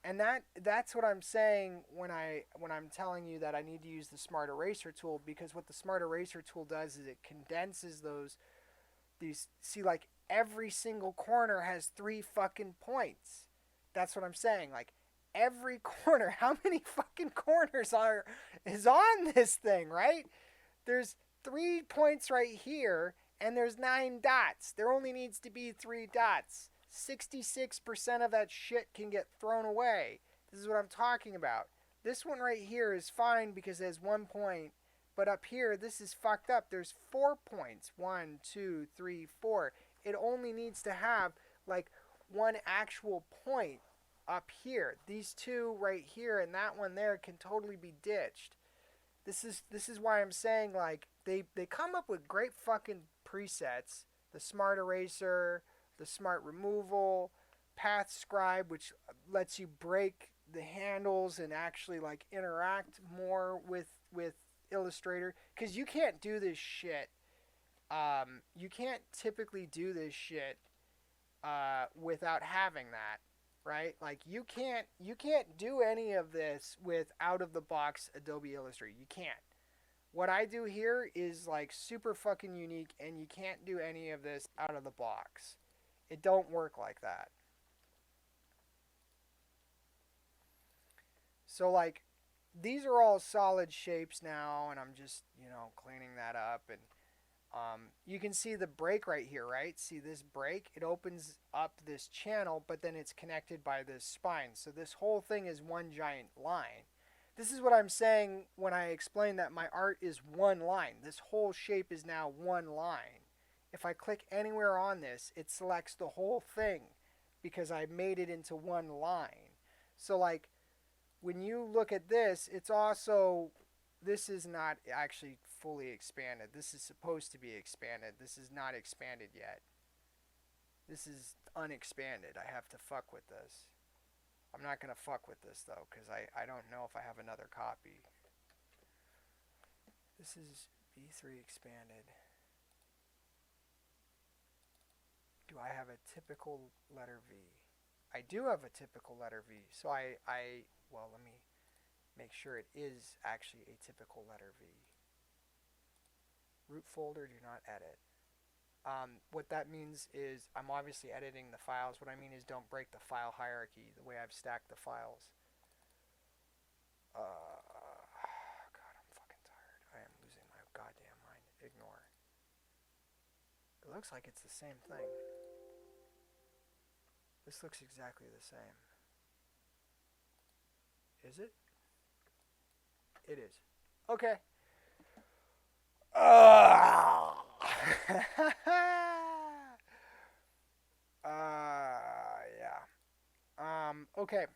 And that's what I'm saying when I'm telling you that I need to use the Smart Eraser tool, because what the Smart Eraser tool does is it condenses see, like, every single corner has 3 fucking points. That's what I'm saying. Like, every corner, how many fucking corners is on this thing, right? There's 3 points right here and there's 9 dots. There only needs to be 3 dots. 66% of that shit can get thrown away. This is what I'm talking about. This one right here is fine because there's 1 point, but up here, this is fucked up. There's 4 points. 1, 2, 3, 4. It only needs to have like 1 actual point up here. These 2 right here and that one there can totally be ditched. This is why I'm saying, like, they come up with great fucking presets. The Smart Eraser, the Smart Removal, Path Scribe, which lets you break the handles and actually like interact more with Illustrator, because you can't do this shit. You can't typically do this shit without having that, right? Like you can't do any of this with out of the box Adobe Illustrator. You can't. What I do here is like super fucking unique, and you can't do any of this out of the box. It don't work like that. So like these are all solid shapes now, and I'm just, cleaning that up. And you can see the break right here, right? See this break? It opens up this channel, but then it's connected by this spine. So this whole thing is one giant line. This is what I'm saying when I explain that my art is one line. This whole shape is now one line. If I click anywhere on this, it selects the whole thing because I made it into one line. So like when you look at this, this is not actually fully expanded. This is supposed to be expanded. This is not expanded yet. This is unexpanded. I have to fuck with this. I'm not going to fuck with this though, because I don't know if I have another copy. This is B3 expanded. Do I have a typical letter V? I do have a typical letter V. So well, let me make sure it is actually a typical letter V. Root folder, do not edit. What that means is I'm obviously editing the files. What I mean is don't break the file hierarchy, the way I've stacked the files. God It looks like it's the same thing. This looks exactly the same. Is it? It is. Okay. Yeah. Okay.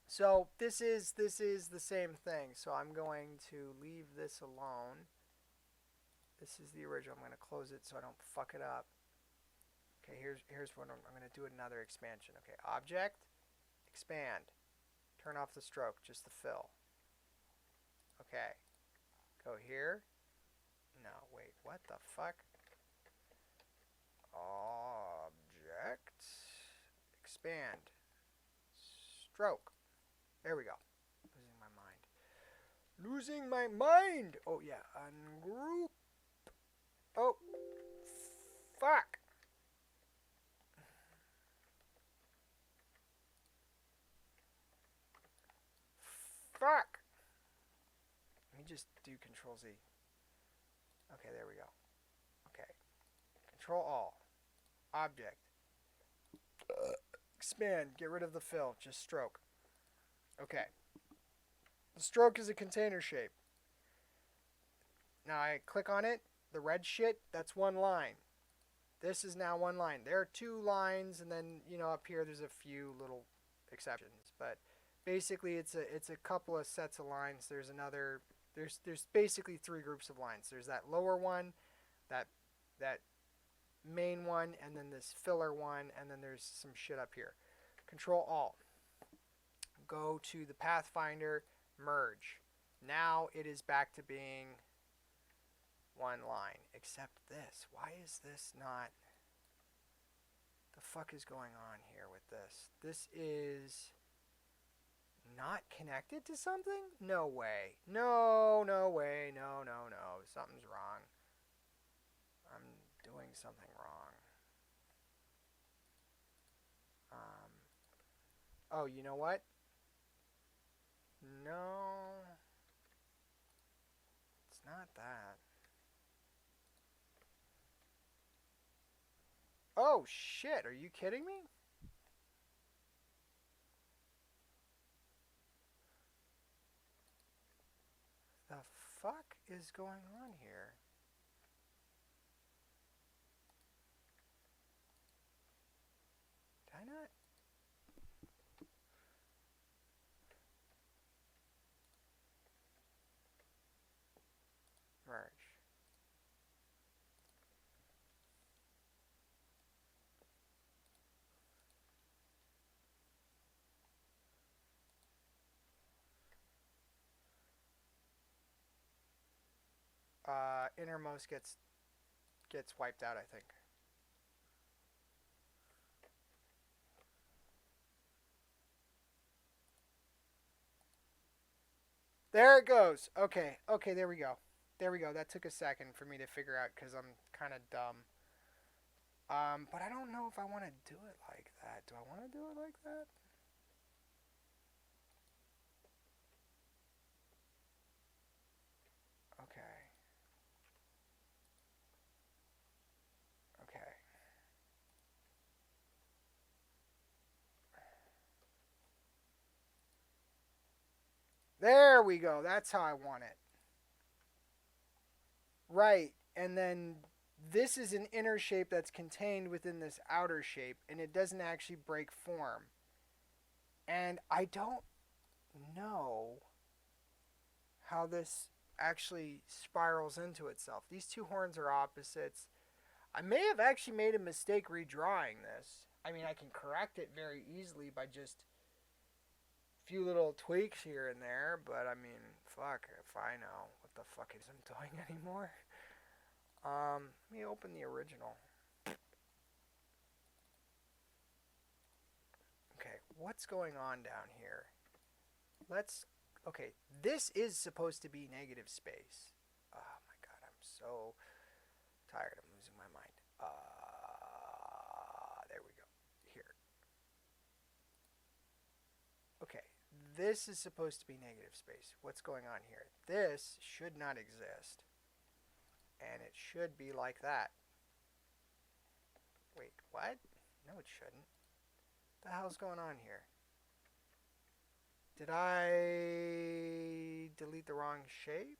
So this is the same thing. So I'm going to leave this alone. This is the original. I'm going to close it so I don't fuck it up. Okay, here's what I'm going to do another expansion. Okay, object, expand. Turn off the stroke, just the fill. Okay. Go here. No, wait, what the fuck? Object, expand. Stroke. There we go. Losing my mind. Losing my mind! Oh, yeah. Ungroup. Oh. Fuck. Fuck. Let me just do Control Z. Okay, there we go. Okay. Control All. Object. Expand. Get rid of the fill. Just stroke. Okay. The stroke is a container shape. Now I click on it. The red shit, that's one line. This is now one line. There are two lines, and then, you know, up here there's a few little exceptions. But basically it's a couple of sets of lines. There's basically three groups of lines. There's that lower one, that main one, and then this filler one, and then there's some shit up here. Control Alt. Go to the Pathfinder, merge. Now it is back to being one line, except this. Why is this not? The fuck is going on here with this? This is not connected to something? No way. No, no way. No, no, no. Something's wrong. I'm doing something wrong. Oh, you know what? No. It's not that. Oh, shit. Are you kidding me? The fuck is going on here? Did I not? Merge. Innermost gets wiped out, I think. There it goes. Okay, okay, there we go. There we go. That took a second for me to figure out because I'm kind of dumb. But I don't know if I want to do it like that. Do I want to do it like that? Okay. Okay. There we go. That's how I want it. Right. And then this is an inner shape that's contained within this outer shape, and it doesn't actually break form. And I don't know how this actually spirals into itself. These two horns are opposites. I may have actually made a mistake redrawing this. I mean, I can correct it very easily by just a few little tweaks here and there, but I mean, fuck if I know what the fuck isn't doing anymore. Let me open the original. Okay, what's going on down here? Okay, this is supposed to be negative space. Oh my god, I'm so tired. I'm losing my mind. There we go. Here. Okay, this is supposed to be negative space. What's going on here? This should not exist. And it should be like that. Wait, what? No, it shouldn't. What the hell's going on here? Did I delete the wrong shape?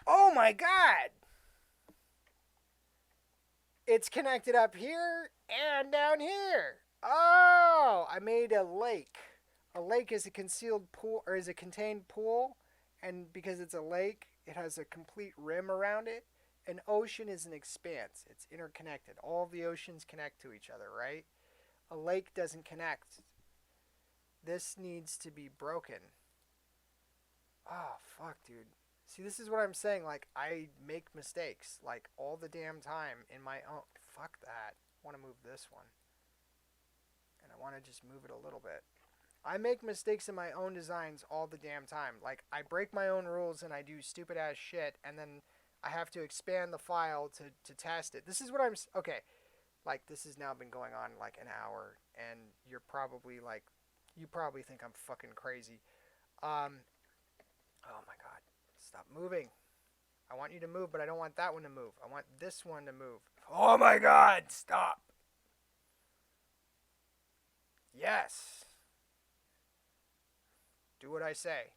Oh my god! It's connected up here and down here. Oh, I made a lake. A lake is a concealed pool, or is a contained pool, and because it's a lake, it has a complete rim around it. An ocean is an expanse. It's interconnected. All the oceans connect to each other, right? A lake doesn't connect. This needs to be broken. Oh, fuck, dude. See, this is what I'm saying. Like, I make mistakes, like, all the damn time in my own. Fuck that. I want to move this one. And I want to just move it a little bit. I make mistakes in my own designs all the damn time. Like, I break my own rules and I do stupid ass shit, and then I have to expand the file to test it. This is what I'm. Okay. Like, this has now been going on like an hour, and you're probably like, you probably think I'm fucking crazy. Oh my god. Stop moving. I want you to move, but I don't want that one to move. I want this one to move. Oh my god, stop. Yes. Do what I say.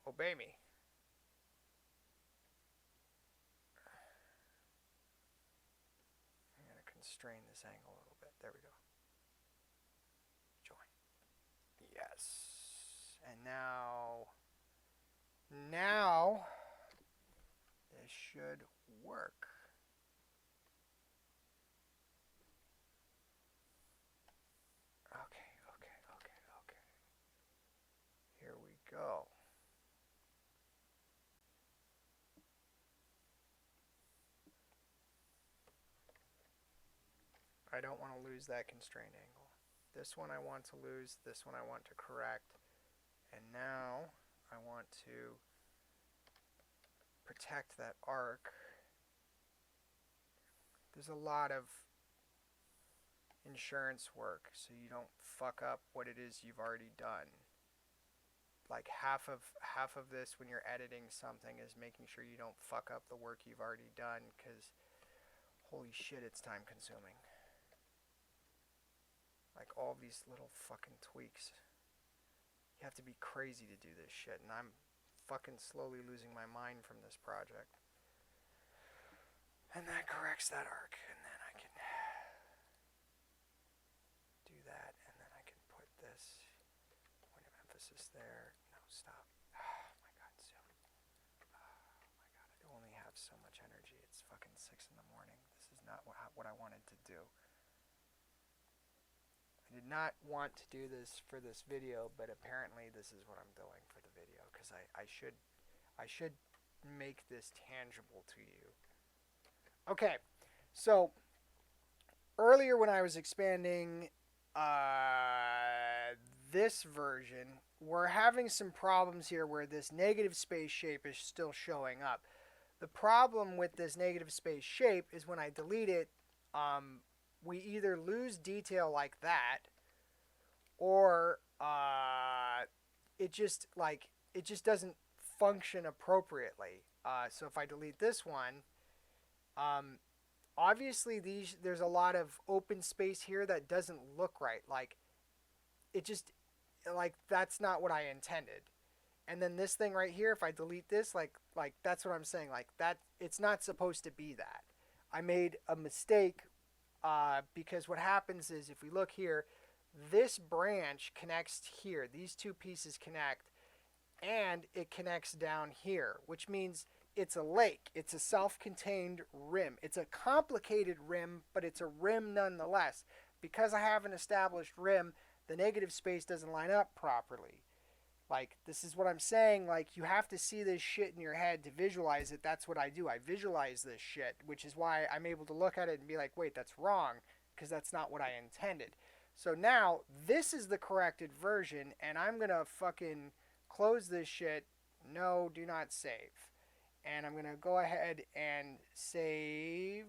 Obey me. I'm going to constrain this angle a little bit. There we go. Join. Yes. And now this should work. Okay. Here we go. I don't want to lose that constraint angle. This one I want to lose, this one I want to correct, and now I want to protect that arc. There's a lot of insurance work so you don't fuck up what it is you've already done. Like half of this when you're editing something is making sure you don't fuck up the work you've already done, because holy shit, it's time consuming. Like all these little fucking tweaks. You have to be crazy to do this shit, and I'm fucking slowly losing my mind from this project. And that corrects that arc, and then I can do that, and then I can put this point of emphasis there. No, stop. Oh my god, zoom. Oh my god, I only have so much energy. It's fucking 6 in the morning. This is not what I wanted to do. I did not want to do this for this video, but apparently this is what I'm doing for the video, because I should make this tangible to you. Okay, so earlier when I was expanding this version, we're having some problems here where this negative space shape is still showing up. The problem with this negative space shape is when I delete it, we either lose detail like that, or it just doesn't function appropriately. So if I delete this one, obviously there's a lot of open space here that doesn't look right. Like that's not what I intended. And then this thing right here, if I delete this, like that's what I'm saying. Like that, it's not supposed to be that. I made a mistake because what happens is if we look here, this branch connects here. These two pieces connect, and it connects down here, which means it's a lake. It's a self-contained rim. It's a complicated rim, but it's a rim nonetheless. Because I have an established rim, the negative space doesn't line up properly. Like, this is what I'm saying. Like, you have to see this shit in your head to visualize it. That's what I do. I visualize this shit, which is why I'm able to look at it and be like, wait, that's wrong, because that's not what I intended. So now, this is the corrected version, and I'm going to fucking close this shit. No, do not save. And I'm going to go ahead and save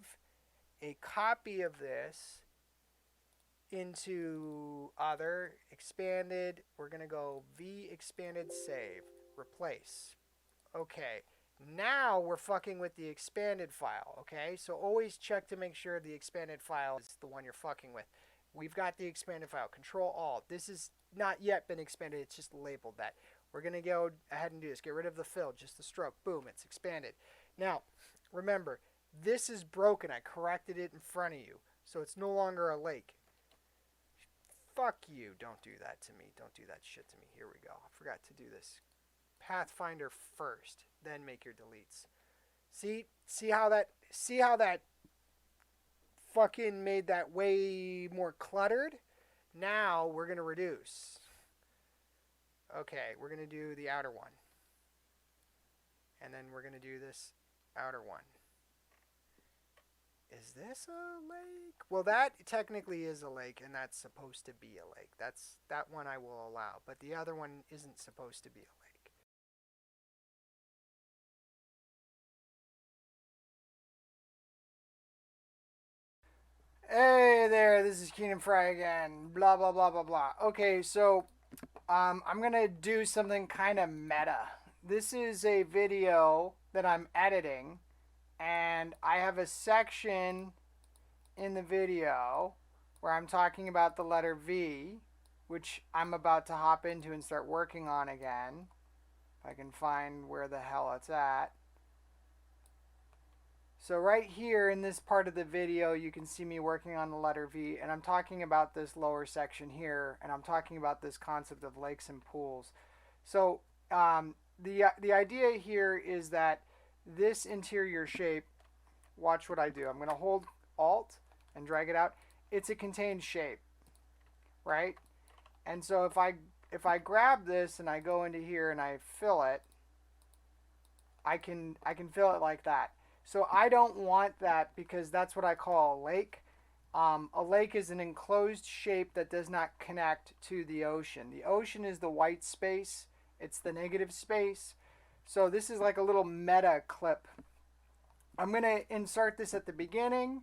a copy of this into other, expanded. We're going to go v expanded save, replace. Okay, now we're fucking with the expanded file. Okay, so always check to make sure the expanded file is the one you're fucking with. We've got the expanded file. Control Alt. This has not yet been expanded. It's just labeled that. We're going to go ahead and do this. Get rid of the fill, just the stroke. Boom, it's expanded. Now, remember, this is broken. I corrected it in front of you. So it's no longer a lake. Fuck you. Don't do that to me. Don't do that shit to me. Here we go. I forgot to do this. Pathfinder first, then make your deletes. See how that fucking made that way more cluttered? Now we're going to reduce. Okay, we're going to do the outer one. And then we're going to do this outer one. Is this a lake? Well, that technically is a lake, and that's supposed to be a lake. That one I will allow, but the other one isn't supposed to be a lake. Hey there, this is Keenan Fry again. Blah, blah, blah, blah, blah. Okay, so I'm going to do something kind of meta. This is a video that I'm editing, and I have a section in the video where I'm talking about the letter V, which I'm about to hop into and start working on again. If I can find where the hell it's at. So right here in this part of the video, you can see me working on the letter V, and I'm talking about this lower section here, and I'm talking about this concept of lakes and pools. So the idea here is that this interior shape, watch what I do. I'm going to hold Alt and drag it out. It's a contained shape, right? And so if I grab this and I go into here and I fill it, I can fill it like that. So I don't want that because that's what I call a lake. A lake is an enclosed shape that does not connect to the ocean. The ocean is the white space. It's the negative space. So this is like a little meta clip. I'm going to insert this at the beginning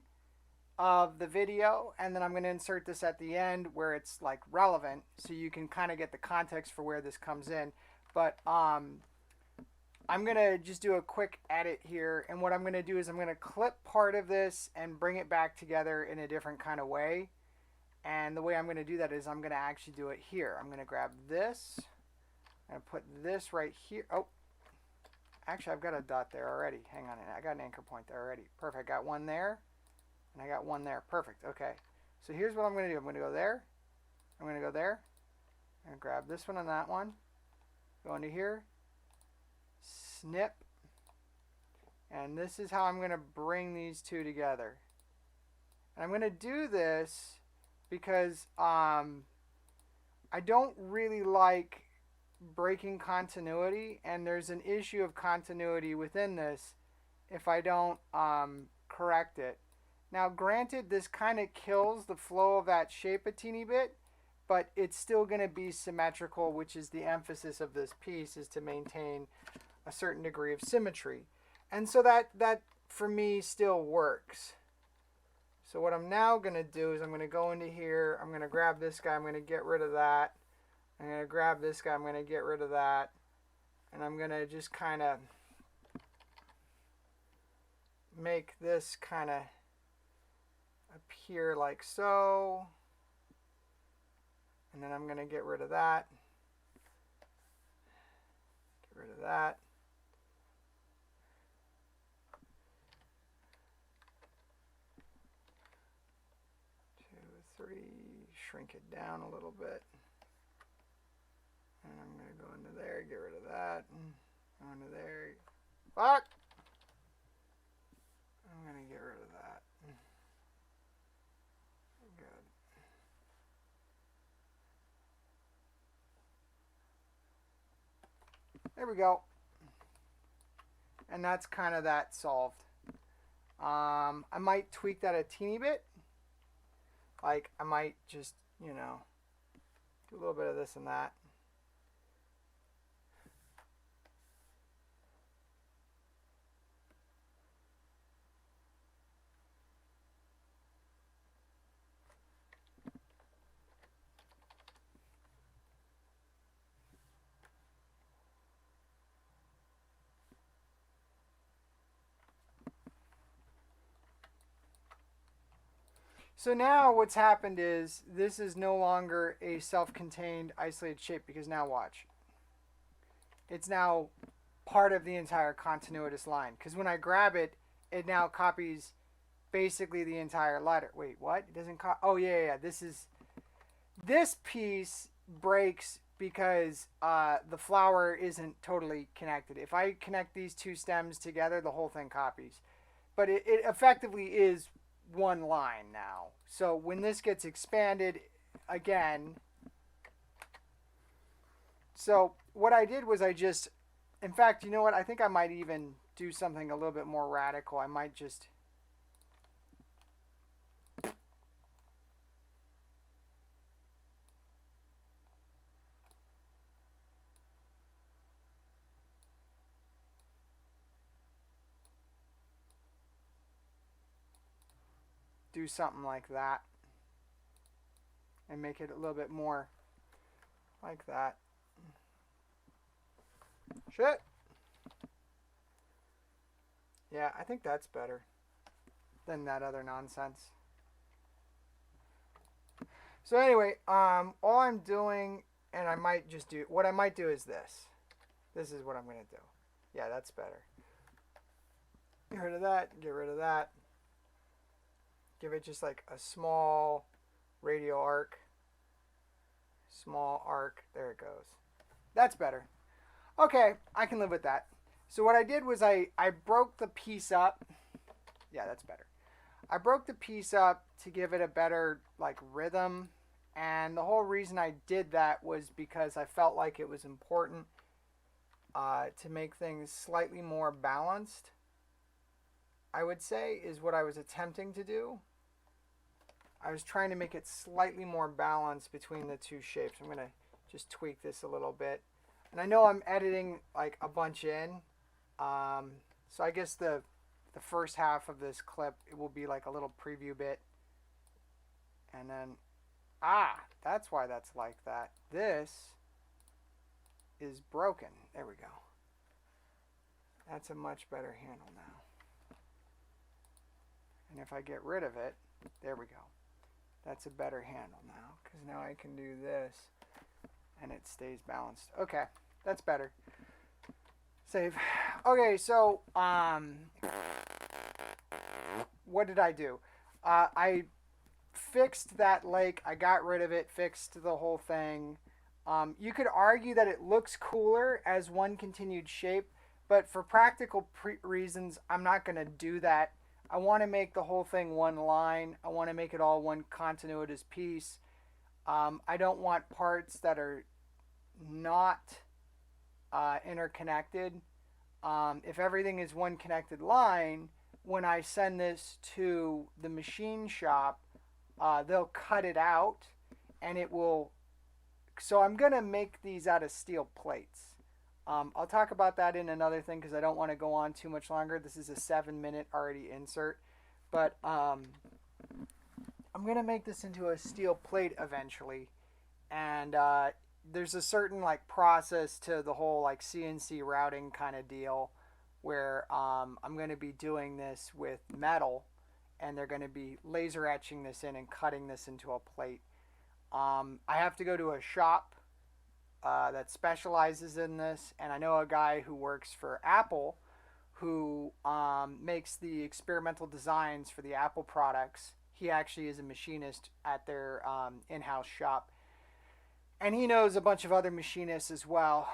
of the video, and then I'm going to insert this at the end where it's like relevant, so you can kind of get the context for where this comes in. But I'm going to just do a quick edit here, and what I'm going to do is I'm going to clip part of this and bring it back together in a different kind of way. And the way I'm going to do that is I'm going to actually do it here. I'm going to grab this, I'm going to put this right here. Oh, actually I've got a dot there already. Hang on, I got an anchor point there already. Perfect, I got one there, and I got one there. Perfect, okay. So here's what I'm going to do. I'm going to go there, I'm going to go there, I'm going to grab this one and that one, go into here, snip, and this is how I'm going to bring these two together. And I'm going to do this because I don't really like breaking continuity, and there's an issue of continuity within this if I don't correct it. Now granted, this kind of kills the flow of that shape a teeny bit, but it's still going to be symmetrical, which is the emphasis of this piece, is to maintain a certain degree of symmetry. And so that for me still works. So what I'm now going to do is I'm going to go into here, I'm going to grab this guy, I'm going to get rid of that. I'm going to grab this guy, I'm going to get rid of that. And I'm going to just kind of make this kind of appear like so. And then I'm going to get rid of that. Get rid of that. Shrink it down a little bit. And I'm going to go into there, get rid of that. Go into there. Fuck! I'm going to get rid of that. Good. There we go. And that's kind of that solved. I might tweak that a teeny bit. Like, I might just, you know, do a little bit of this and that. So now what's happened is this is no longer a self-contained isolated shape, because now watch. It's now part of the entire continuous line, because when I grab it, it now copies basically the entire letter. Wait, what? It doesn't oh yeah. This piece breaks because the flower isn't totally connected. If I connect these two stems together, the whole thing copies. But it effectively is one line now. So when this gets expanded again, so what I did was in fact, you know what? I think I might even do something a little bit more radical. I might just do something like that and make it a little bit more like that. Shit. Yeah, I think that's better than that other nonsense. So anyway, all I'm doing, and I might just do, what I might do is this. This is what I'm going to do. Yeah, that's better. Get rid of that, get rid of that. Give it just like a small radial arc. Small arc, there it goes. That's better. Okay, I can live with that. So what I did was I broke the piece up. Yeah, that's better. I broke the piece up to give it a better like rhythm. And the whole reason I did that was because I felt like it was important to make things slightly more balanced, I would say, is what I was attempting to do. I was trying to make it slightly more balanced between the two shapes. I'm going to just tweak this a little bit. And I know I'm editing like a bunch in. So I guess the first half of this clip, it will be like a little preview bit. And then, that's why that's like that. This is broken. There we go. That's a much better handle now. And if I get rid of it, there we go. That's a better handle now, because now I can do this and it stays balanced. Okay, that's better. Save. Okay, so what did I do? I fixed that lake. I got rid of it, fixed the whole thing. You could argue that it looks cooler as one continued shape, but for practical reasons, I'm not going to do that. I want to make the whole thing one line. I want to make it all one continuous piece. I don't want parts that are not interconnected. If everything is one connected line, when I send this to the machine shop, they'll cut it out and it will. So I'm going to make these out of steel plates. I'll talk about that in another thing because I don't want to go on too much longer. This is a 7-minute already insert. But I'm going to make this into a steel plate eventually. And there's a certain like process to the whole like CNC routing kind of deal where I'm going to be doing this with metal. And they're going to be laser etching this in and cutting this into a plate. I have to go to a shop that specializes in this, and I know a guy who works for Apple who makes the experimental designs for the Apple products. He actually is a machinist at their in-house shop, and he knows a bunch of other machinists as well.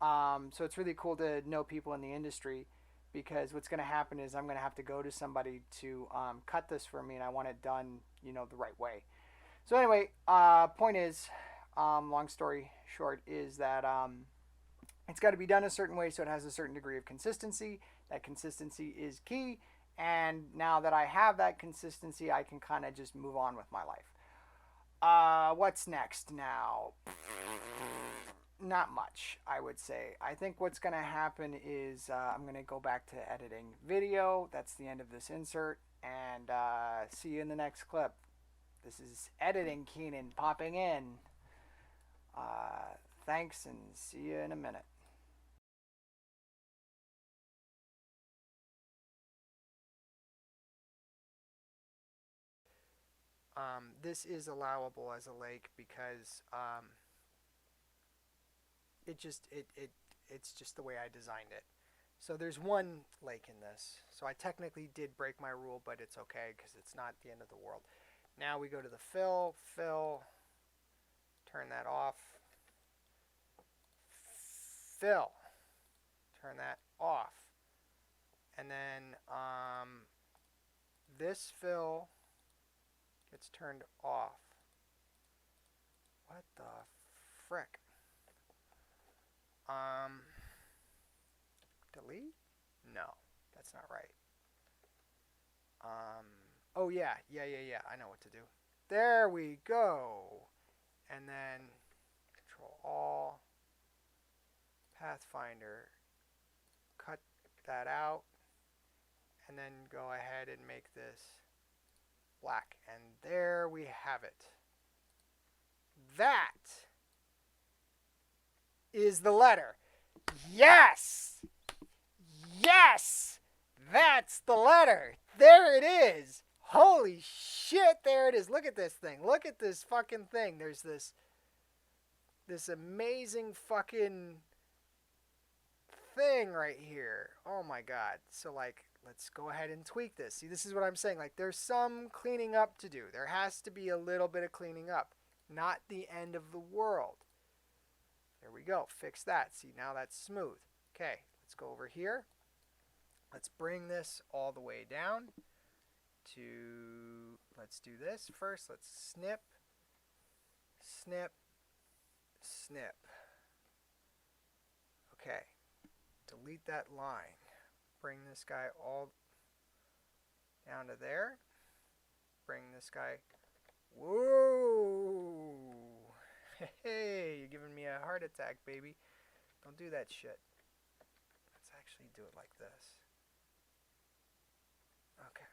So it's really cool to know people in the industry, because what's going to happen is I'm going to have to go to somebody to cut this for me, and I want it done, the right way. So anyway, point is, long story short, is that It's got to be done a certain way so it has a certain degree of consistency. That consistency is key. And now that I have that consistency, I can kind of just move on with my life. What's next now? Not much, I would say. I think what's going to happen is I'm going to go back to editing video. That's the end of this insert. And see you in the next clip. This is Editing Keenan popping in. Thanks, and see you in a minute. This is allowable as a lake because it's just the way I designed it. So there's one lake in this. So I technically did break my rule, but it's okay because it's not the end of the world. Now we go to the fill, turn that off, fill, turn that off. And then this fill gets turned off. What the frick? Delete? No, that's not right. Oh yeah. I know what to do. There we go. And then Control All, Pathfinder, cut that out, and then go ahead and make this black. And there we have it. That is the letter. Yes! Yes! That's the letter. There it is. Holy shit, there it is. Look at this thing. Look at this fucking thing. There's this amazing fucking thing right here. Oh my god. So like, let's go ahead and tweak this. See, this is what I'm saying. Like, there's some cleaning up to do. There has to be a little bit of cleaning up. Not the end of the world. There we go. Fix that. See, now that's smooth. Okay, let's go over here. Let's bring this all the way down to, let's do this first. Let's snip, snip, snip. Okay, delete that line. Bring this guy all down to there. Bring this guy, whoa. Hey, you're giving me a heart attack, baby. Don't do that shit. Let's actually do it like this. Okay.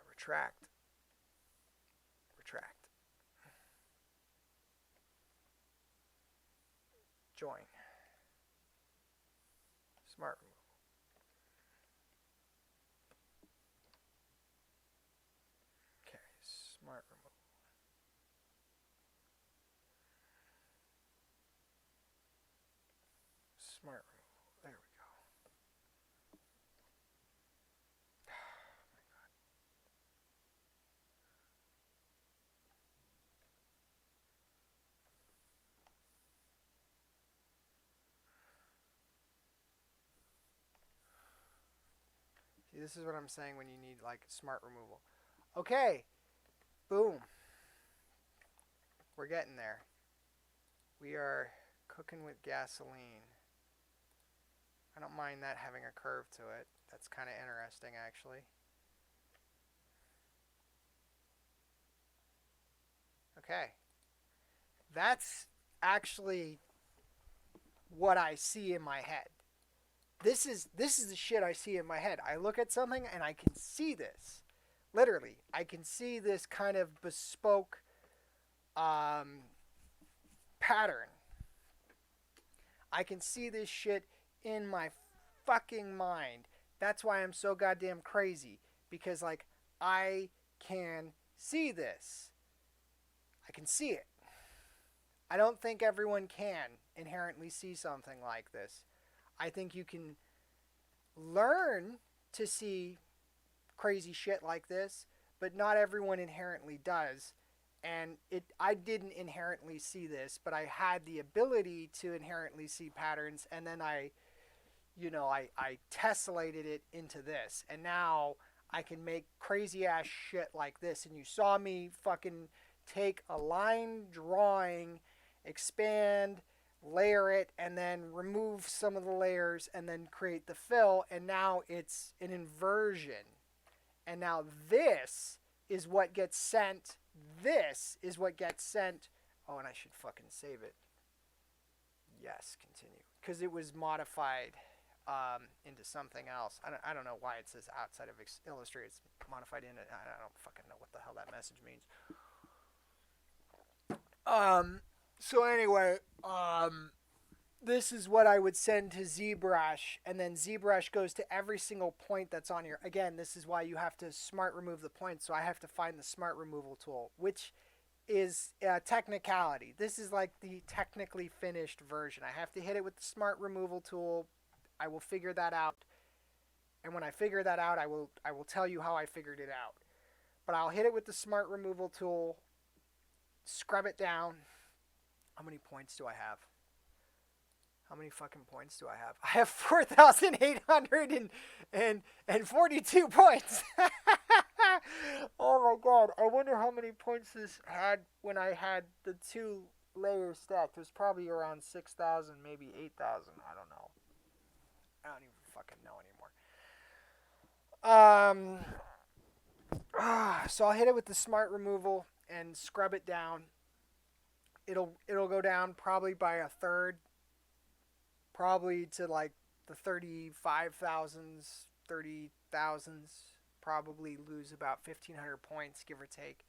Retract. Retract. Join. Smart removal. Okay, smart removal. Smart removal. There we go. See, this is what I'm saying when you need like smart removal. Okay, boom. We're getting there. We are cooking with gasoline. I don't mind that having a curve to it. That's kind of interesting, actually. Okay. That's actually what I see in my head. This is the shit I see in my head. I look at something and I can see this. Literally, I can see this kind of bespoke pattern. I can see this shit in my fucking mind. That's why I'm so goddamn crazy. Because, like, I can see this. I can see it. I don't think everyone can inherently see something like this. I think you can learn to see crazy shit like this, but not everyone inherently does. And I didn't inherently see this, but I had the ability to inherently see patterns, and then I tessellated it into this. And now I can make crazy ass shit like this. And you saw me fucking take a line drawing, expand, layer it, and then remove some of the layers and then create the fill. And now it's an inversion. And now this is what gets sent. This is what gets sent. Oh, and I should fucking save it. Yes, continue. Because it was modified into something else. I don't know why it says outside of Illustrator. It's modified in it. I don't fucking know what the hell that message means. So anyway, this is what I would send to ZBrush, and then ZBrush goes to every single point that's on here. Again, this is why you have to smart remove the points, so I have to find the smart removal tool, which is a technicality. This is like the technically finished version. I have to hit it with the smart removal tool. I will figure that out, and when I figure that out, I will tell you how I figured it out. But I'll hit it with the smart removal tool, scrub it down. How many points do I have? How many fucking points do I have? I have 4,842 points. Oh my god. I wonder how many points this had when I had the two layers stacked. It was probably around 6,000, maybe 8,000. I don't know. I don't even fucking know anymore. So I'll hit it with the smart removal and scrub it down. It'll go down probably by a third. Probably to like the 35,000s, 30,000s. Probably lose about 1,500 points, give or take.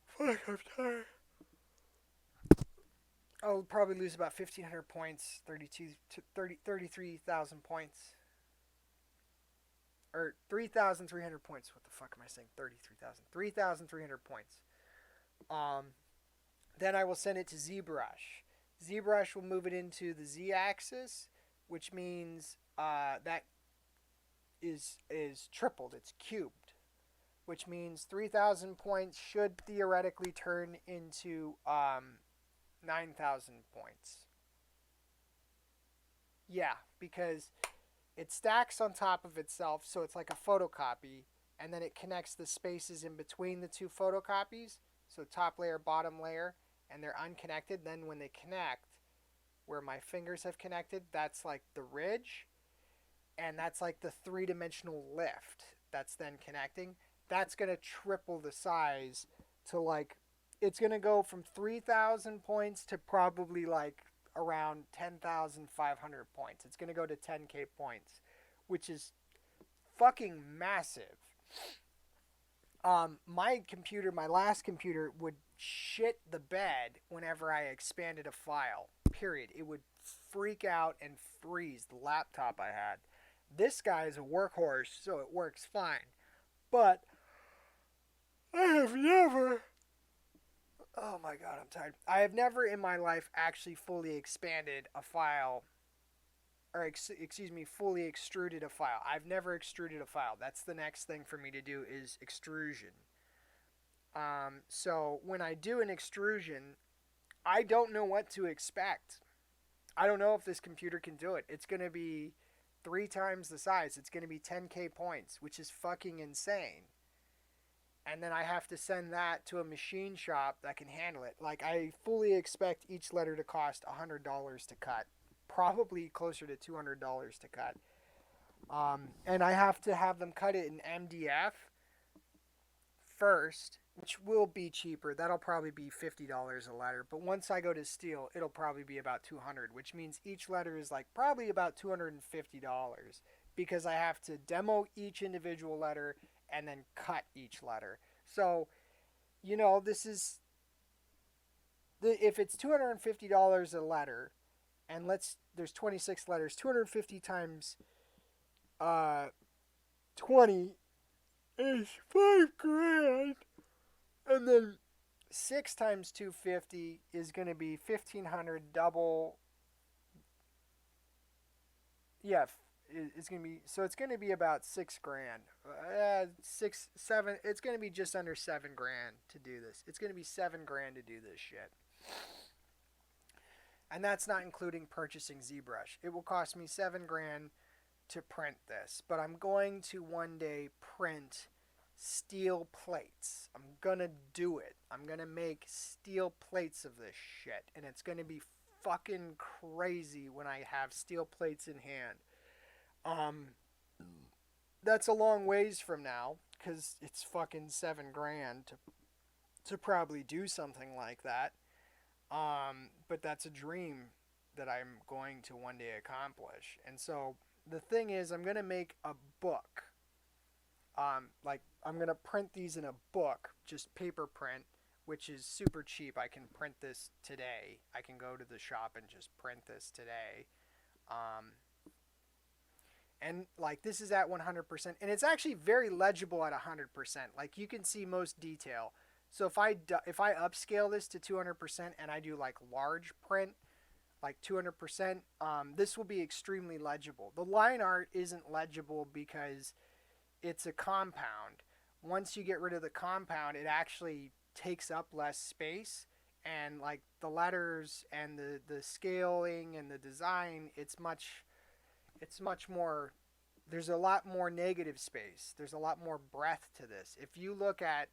Fuck, I'm tired. I'll probably lose about 1,500 points, 33,000 points. Or 3,300 points. What the fuck am I saying? 33,000. 3,300 points. Then I will send it to ZBrush. ZBrush will move it into the Z-axis, which means that is tripled. It's cubed, which means 3,000 points should theoretically turn into 9,000 points. Yeah, because it stacks on top of itself, so it's like a photocopy, and then it connects the spaces in between the two photocopies, so top layer, bottom layer, and they're unconnected. Then when they connect, where my fingers have connected, that's like the ridge, and that's like the three-dimensional lift that's then connecting. That's going to triple the size to like, it's going to go from 3,000 points to probably like around 10,500 points. It's going to go to 10k points, which is fucking massive. My computer, my last computer, would shit the bed whenever I expanded a file. Period. It would freak out and freeze the laptop I had. This guy is a workhorse, so it works fine. But I have never... Oh my god, I'm tired. I have never in my life actually fully expanded a file, or fully extruded a file. I've never extruded a file. That's the next thing for me to do is extrusion. So when I do an extrusion, I don't know what to expect. I don't know if this computer can do it. It's going to be 3 times the size. It's going to be 10k points, which is fucking insane. And then I have to send that to a machine shop that can handle it. Like, I fully expect each letter to cost $100 to cut. Probably closer to $200 to cut. And I have to have them cut it in MDF first, which will be cheaper. That'll probably be $50 a letter. But once I go to steel, it'll probably be about $200, which means each letter is like probably about $250 because I have to demo each individual letter and then cut each letter. So, you know, this is... if it's $250 a letter, and there's 26 letters, 250 times 20 is $5,000. And then 6 times 250 is going to be 1,500 double. Yeah, it's going to be, so it's going to be about $6,000. 6, 7, it's going to be just under $7,000 to do this. It's going to be $7,000 to do this shit. And that's not including purchasing ZBrush. It will cost me $7,000 to print this, but I'm going to one day print steel plates. I'm gonna do it. I'm gonna make steel plates of this shit, and it's gonna be fucking crazy when I have steel plates in hand. Um, that's a long ways from now, because it's fucking 7 grand to probably do something like that. But that's a dream that I'm going to one day accomplish. And so the thing is, I'm gonna make a book. Like I'm gonna print these in a book, just paper print, which is super cheap. I can print this today. I can go to the shop and just print this today. Um, and like this is at 100%, and it's actually very legible at 100%. Like you can see most detail. So if I upscale this to 200% and I do like large print, like 200%, this will be extremely legible. The line art isn't legible because it's a compound. Once you get rid of the compound, it actually takes up less space, and like the letters and the scaling and the design, it's much more, there's a lot more negative space. There's a lot more breadth to this. If you look at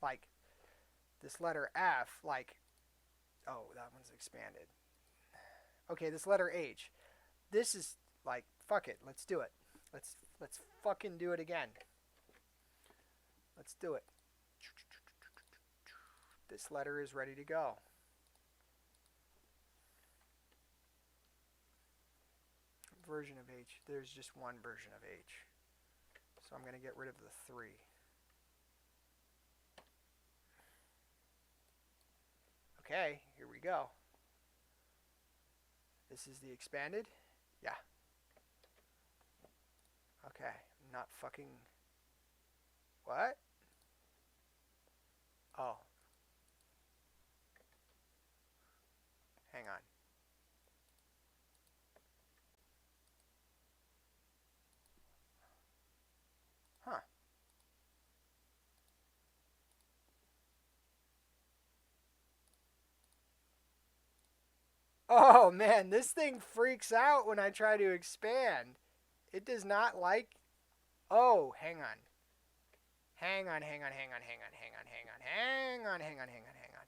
like this letter F, like, oh, that one's expanded. Okay, this letter H. This is like, fuck it, let's do it. Let's fucking do it again. Let's do it. This letter is ready to go. Version of H. There's just one version of H. So I'm going to get rid of the 3. Okay, here we go. This is the expanded? Yeah. Okay, not fucking... What? Oh. Hang on. Huh. Oh man, this thing freaks out when I try to expand. It does not like... Oh, hang on. Hang on, hang on, hang on, hang on, hang on, hang on, hang on, hang on, hang on, hang on.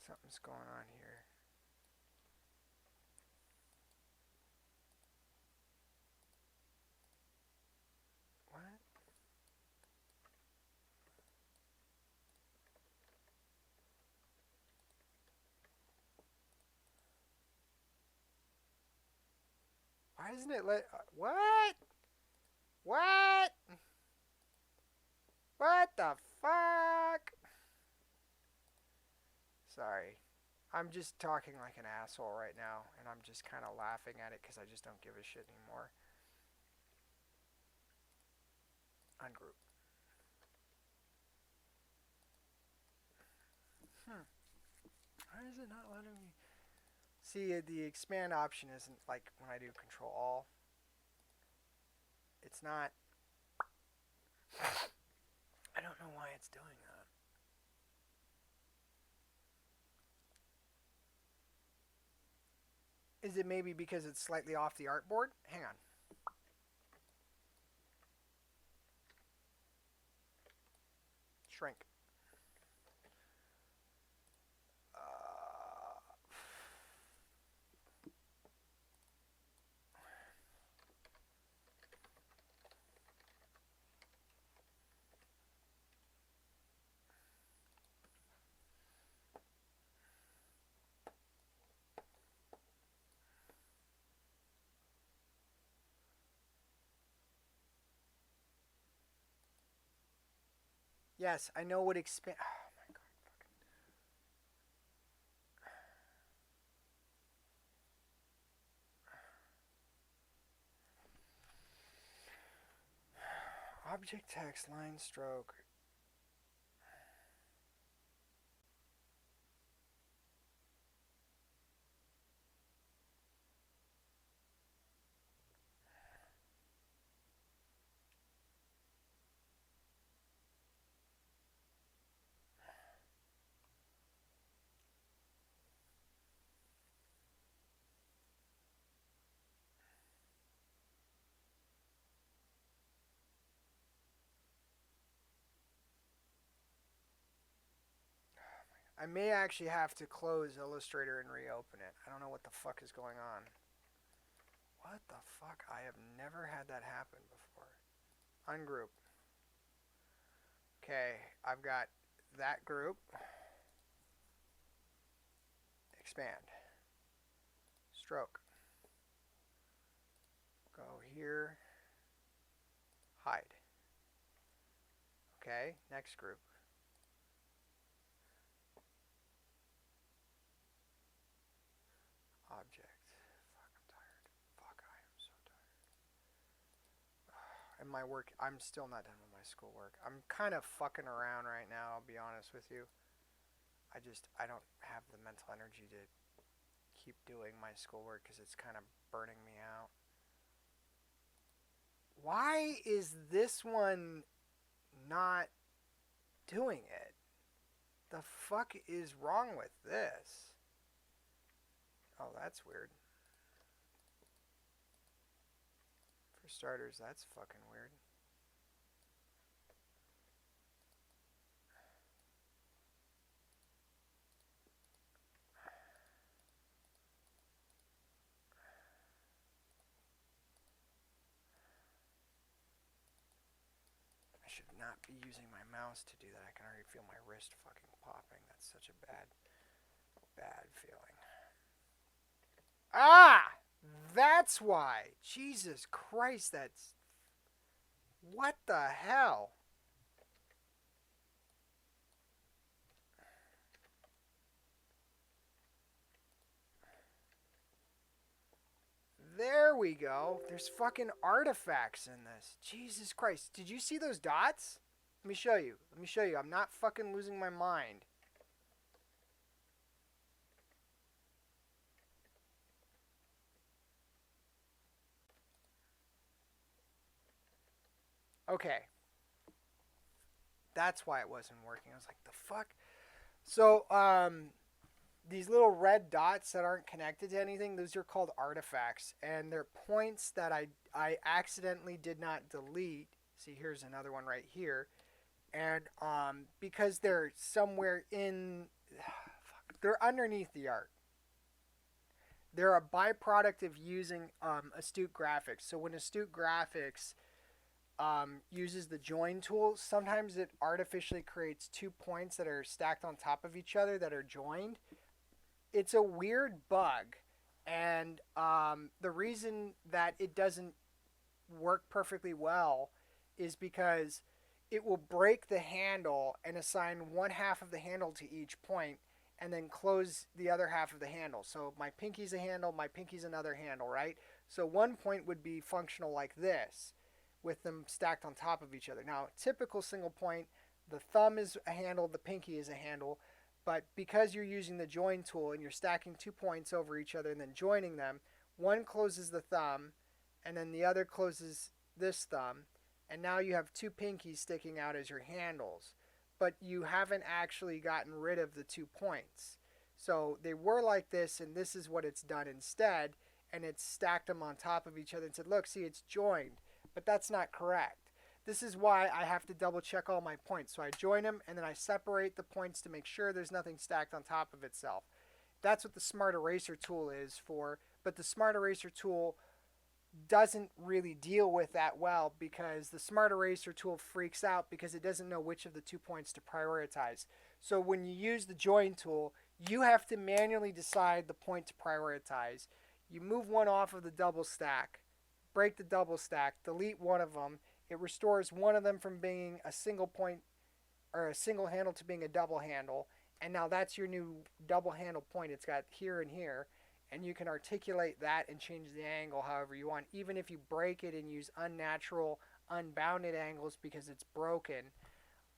Something's going on here. What? Why isn't it let... What? What? What the fuck? Sorry. I'm just talking like an asshole right now, and I'm just kind of laughing at it because I just don't give a shit anymore. Ungroup. Why is it not letting me... See, the expand option isn't like when I do Control All. It's not... I don't know why it's doing that. Is it maybe because it's slightly off the artboard? Hang on. Shrink. Yes, I know what expand... Oh my god. Object text, line stroke. I may actually have to close Illustrator and reopen it. I don't know what the fuck is going on. What the fuck? I have never had that happen before. Ungroup. Okay, I've got that group. Expand. Stroke. Go here. Hide. Okay, next group. Object. Fuck, I'm tired. Fuck, I am so tired. And my work, I'm still not done with my schoolwork. I'm kind of fucking around right now, I'll be honest with you. I don't have the mental energy to keep doing my schoolwork because it's kind of burning me out. Why is this one not doing it? The fuck is wrong with this? Oh, that's weird. For starters, that's fucking weird. I should not be using my mouse to do that. I can already feel my wrist fucking popping. That's such a bad feeling. Ah! That's why. Jesus Christ, that's... What the hell? There we go. There's fucking artifacts in this. Jesus Christ. Did you see those dots? Let me show you. Let me show you. I'm not fucking losing my mind. Okay. That's why it wasn't working. I was like, the fuck? So, these little red dots that aren't connected to anything, those are called artifacts. And they're points that I accidentally did not delete. See, here's another one right here. And because they're somewhere in... They're underneath the art. They're a byproduct of using Astute Graphics. So when Astute Graphics uses the join tool, sometimes it artificially creates 2 points that are stacked on top of each other that are joined. It's a weird bug, and the reason that it doesn't work perfectly well is because it will break the handle and assign one half of the handle to each point and then close the other half of the handle. So my pinky's a handle, my pinky's another handle, right? So one point would be functional like this, with them stacked on top of each other. Now, typical single point, the thumb is a handle, the pinky is a handle, but because you're using the join tool and you're stacking 2 points over each other and then joining them, one closes the thumb and then the other closes this thumb, and now you have 2 pinkies sticking out as your handles, but you haven't actually gotten rid of the 2 points. So they were like this, and this is what it's done instead, and it's stacked them on top of each other and said, look, see, it's joined. But that's not correct. This is why I have to double check all my points. So I join them and then I separate the points to make sure there's nothing stacked on top of itself. That's what the Smart Eraser tool is for. But the Smart Eraser tool doesn't really deal with that well, because the Smart Eraser tool freaks out because it doesn't know which of the 2 points to prioritize. So when you use the join tool, you have to manually decide the point to prioritize. You move one off of the double stack, break the double stack, delete one of them. It restores one of them from being a single point or a single handle to being a double handle. And now that's your new double handle point. It's got here and here. And you can articulate that and change the angle however you want, even if you break it and use unnatural, unbounded angles because it's broken.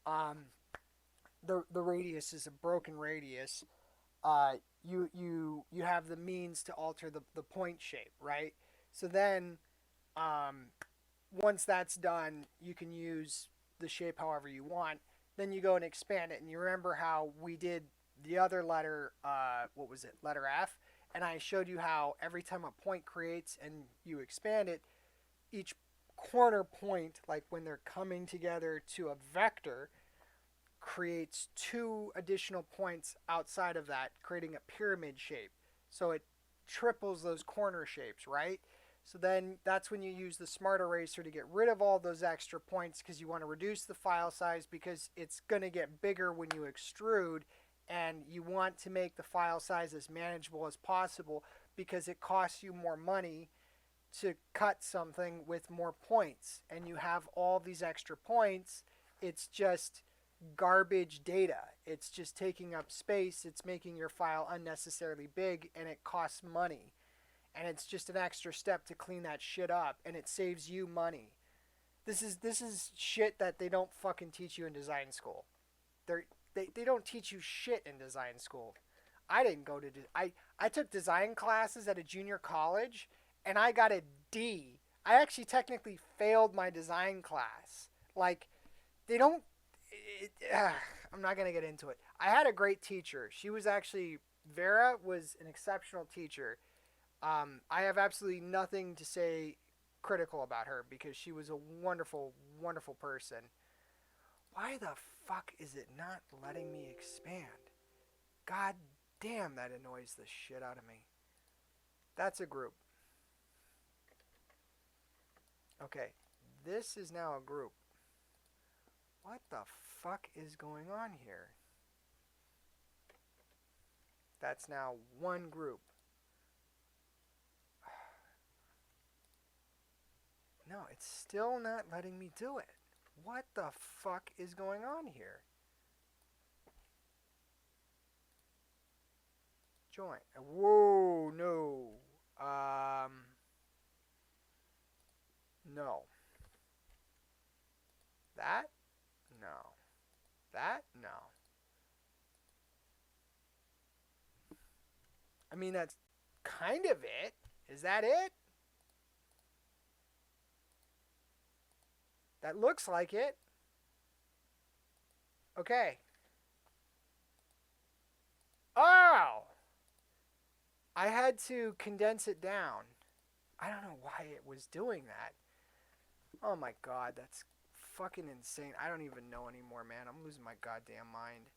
The radius is a broken radius. You have the means to alter the point shape, right? So then once that's done, you can use the shape however you want. Then you go and expand it. And you remember how we did the other letter, what was it, letter F? And I showed you how every time a point creates and you expand it, each corner point, like when they're coming together to a vector, creates 2 additional points outside of that, creating a pyramid shape. So it triples those corner shapes, right? So then that's when you use the smart eraser to get rid of all those extra points because you want to reduce the file size because it's going to get bigger when you extrude, and you want to make the file size as manageable as possible because it costs you more money to cut something with more points, and you have all these extra points. It's just garbage data. It's just taking up space. It's making your file unnecessarily big, and it costs money. And it's just an extra step to clean that shit up, and it saves you money. This is shit that they don't fucking teach you in design school. They don't teach you shit in design school. I didn't go to I took design classes at a junior college, and I got a D. I actually technically failed my design class. Like, they don't. I'm not gonna get into it. I had a great teacher. She was actually Vera was an exceptional teacher. I have absolutely nothing to say critical about her because she was a wonderful, wonderful person. Why the fuck is it not letting me expand? God damn, that annoys the shit out of me. That's a group. Okay, this is now a group. What the fuck is going on here? That's now one group. No, it's still not letting me do it. What the fuck is going on here? Join. Whoa, no. No. That? No. That? No. I mean, that's kind of it. Is that it? That looks like it. Okay. Oh! I had to condense it down. I don't know why it was doing that. Oh my god, that's fucking insane. I don't even know anymore, man. I'm losing my goddamn mind.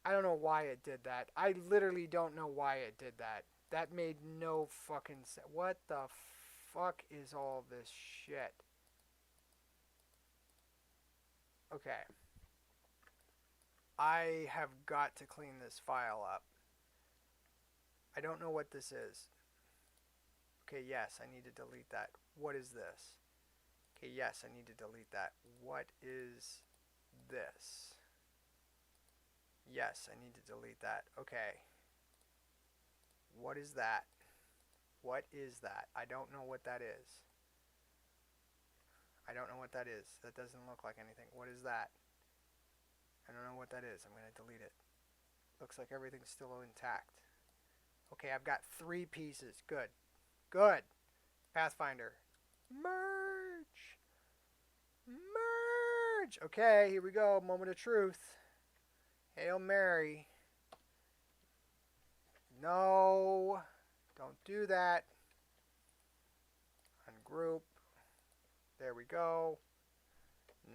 I don't know why it did that. I literally don't know why it did that. That made no fucking sense. What the fuck is all this shit? Okay. I have got to clean this file up. I don't know what this is. Okay, yes, I need to delete that. What is this? Okay, yes, I need to delete that. What is this? Yes, I need to delete that. Okay. What is that? What is that? I don't know what that is. I don't know what that is. That doesn't look like anything. What is that? I don't know what that is. I'm going to delete it. Looks like everything's still intact. Okay, I've got 3 pieces. Good. Good. Pathfinder. Merge. Merge. Okay, here we go. Moment of truth. Hail Mary. No. Don't do that. Ungroup. There we go.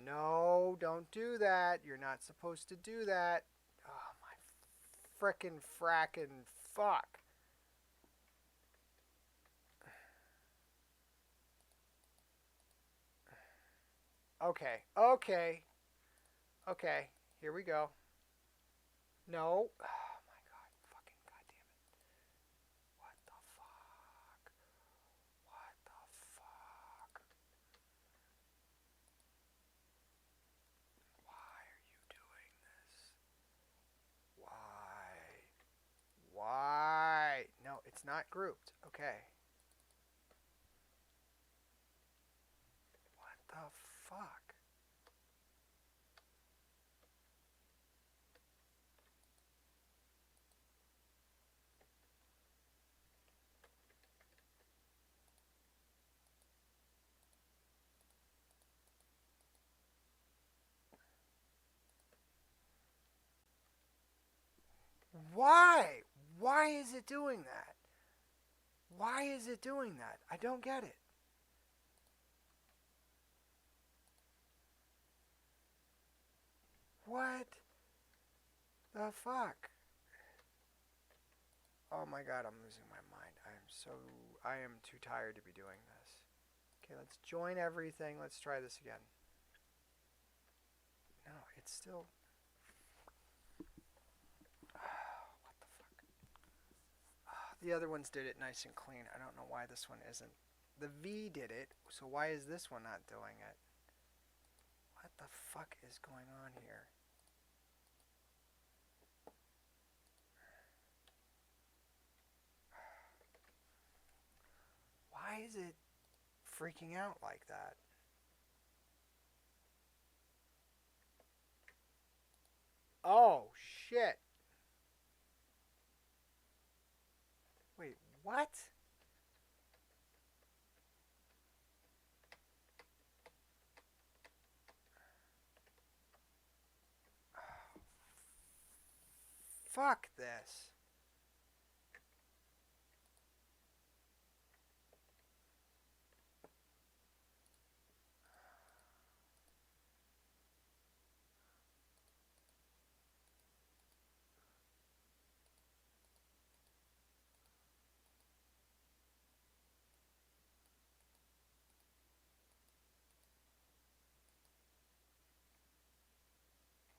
No, don't do that. You're not supposed to do that. Oh, my frackin' fuck. Okay, okay. Okay, here we go. No. Oh my god, fucking goddamn it. What the fuck? What the fuck? Why are you doing this? Why? Why? No, it's not grouped. Okay. What the fuck? Why? Why is it doing that? Why is it doing that? I don't get it. What The fuck? Oh my god, I'm losing my mind. I am too tired to be doing this. Okay, let's join everything. Let's try this again. No, it's still... what the fuck? The other ones did it nice and clean. I don't know why this one isn't. The V did it, so why is this one not doing it? What the fuck is going on here? Why is it freaking out like that? Oh, shit. Wait, what? Fuck this.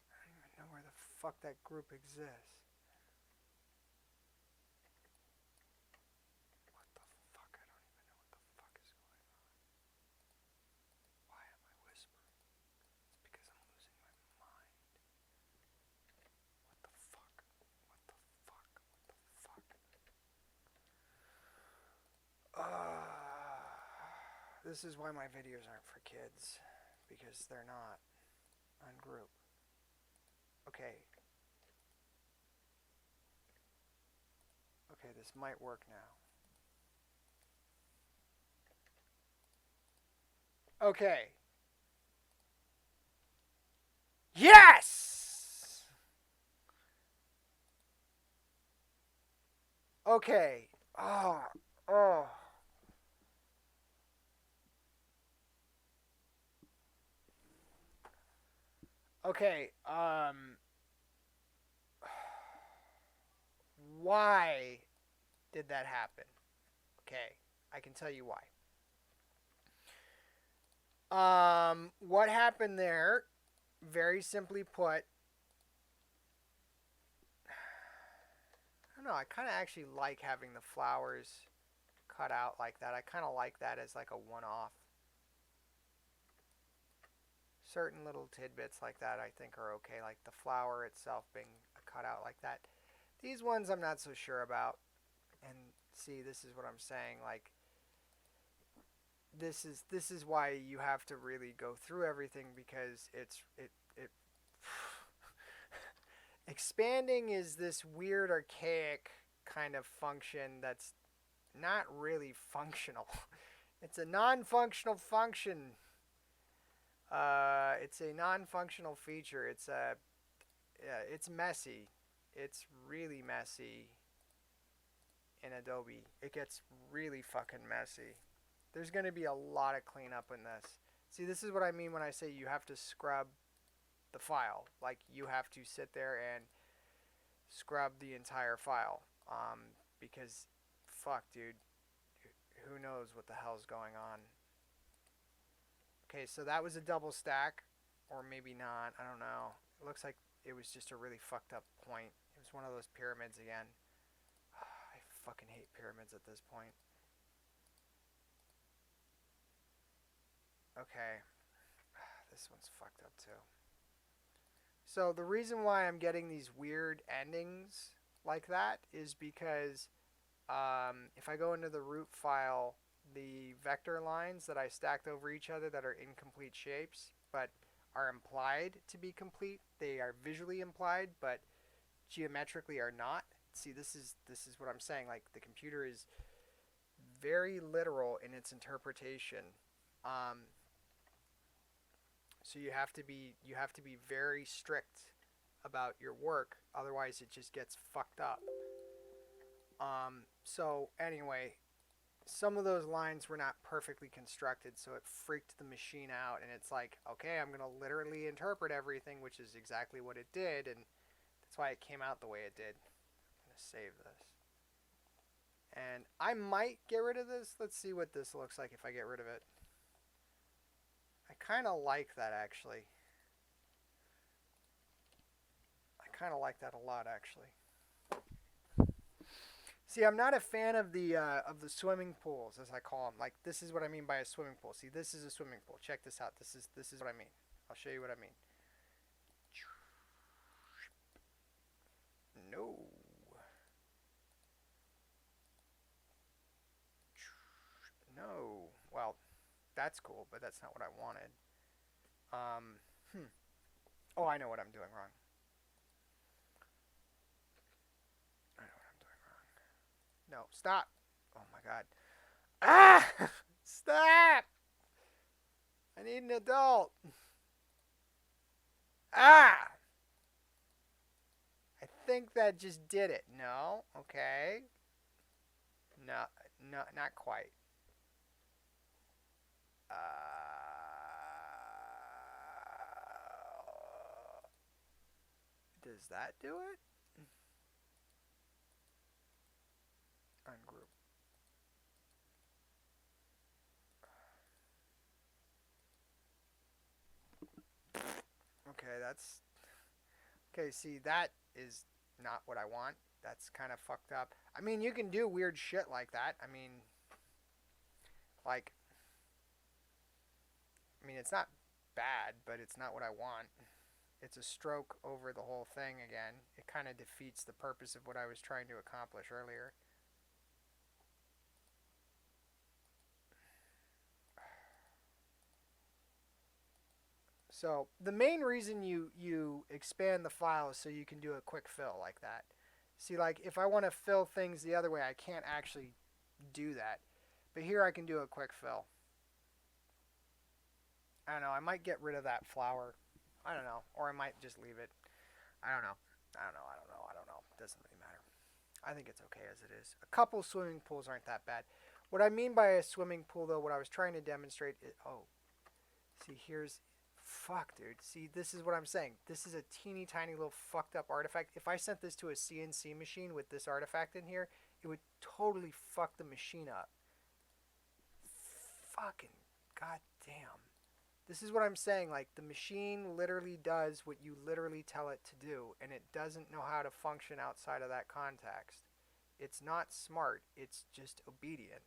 I don't even know where the fuck that group exists. What the fuck? I don't even know what the fuck is going on. Why am I whispering? It's because I'm losing my mind. What the fuck? What the fuck? What the fuck? This is why my videos aren't for kids. Because they're not on group. Okay. Okay, this might work now. Okay. Yes! Okay. Oh. Oh. Okay. Why did that happen? Okay. I can tell you why. What happened there, very simply put, I don't know, I kind of actually like having the flowers cut out like that. I kind of like that as like a one-off. Certain little tidbits like that I think are okay, like the flower itself being cut out like that. These ones I'm not so sure about. And see, this is what I'm saying, like this is why you have to really go through everything, because it expanding is this weird archaic kind of function that's not really functional. It's a non-functional function. It's a non-functional feature. It's messy. It's really messy in Adobe. It gets really fucking messy. There's going to be a lot of cleanup in this. See, this is what I mean when I say you have to scrub the file. Like, you have to sit there and scrub the entire file. Because, fuck, dude, who knows what the hell's going on. Okay, so that was a double stack, or maybe not. I don't know. It looks like it was just a really fucked up point. It was one of those pyramids again. I fucking hate pyramids at this point. Okay. This one's fucked up too. So the reason why I'm getting these weird endings like that is because if I go into the root file, the vector lines that I stacked over each other that are incomplete shapes but are implied to be complete, they are visually implied but geometrically are not. See, this is what I'm saying. Like, the computer is very literal in its interpretation. Um, so you have to be very strict about your work, otherwise it just gets fucked up. So anyway, some of those lines were not perfectly constructed, so it freaked the machine out, and it's like, okay, I'm gonna literally interpret everything, which is exactly what it did, and that's That's why it came out the way it did. I'm going to save this. And I might get rid of this. Let's see what this looks like if I get rid of it. I kind of like that, actually. I kind of like that a lot, actually. See, I'm not a fan of the swimming pools, as I call them. Like, this is what I mean by a swimming pool. See, this is a swimming pool. Check this out. This is what I mean. I'll show you what I mean. No. No. Well, that's cool, but that's not what I wanted. Oh, I know what I'm doing wrong. I know what I'm doing wrong. No, stop. Oh my god. Ah! Stop! I need an adult. Ah! I think that just did it. No? Okay. No, no, not quite. Does that do it? Ungroup. Okay, that's... Okay, see, that is not what I want. That's kind of fucked up. I mean, you can do weird shit like that. I mean, like... I mean, it's not bad, but it's not what I want. It's a stroke over the whole thing again. It kind of defeats the purpose of what I was trying to accomplish earlier. So the main reason you expand the file is so you can do a quick fill like that. See, like if I want to fill things the other way, I can't actually do that. But here I can do a quick fill. I don't know. I might get rid of that flower. I don't know. Or I might just leave it. I don't know. I don't know. I don't know. I don't know. It doesn't really matter. I think it's okay as it is. A couple swimming pools aren't that bad. What I mean by a swimming pool, though, what I was trying to demonstrate is... Oh. See, here's... Fuck, dude. See, this is what I'm saying. This is a teeny tiny little fucked up artifact. If I sent this to a CNC machine with this artifact in here, it would totally fuck the machine up. Fucking goddamn. This is what I'm saying. Like, the machine literally does what you literally tell it to do, and it doesn't know how to function outside of that context. It's not smart. It's just obedient.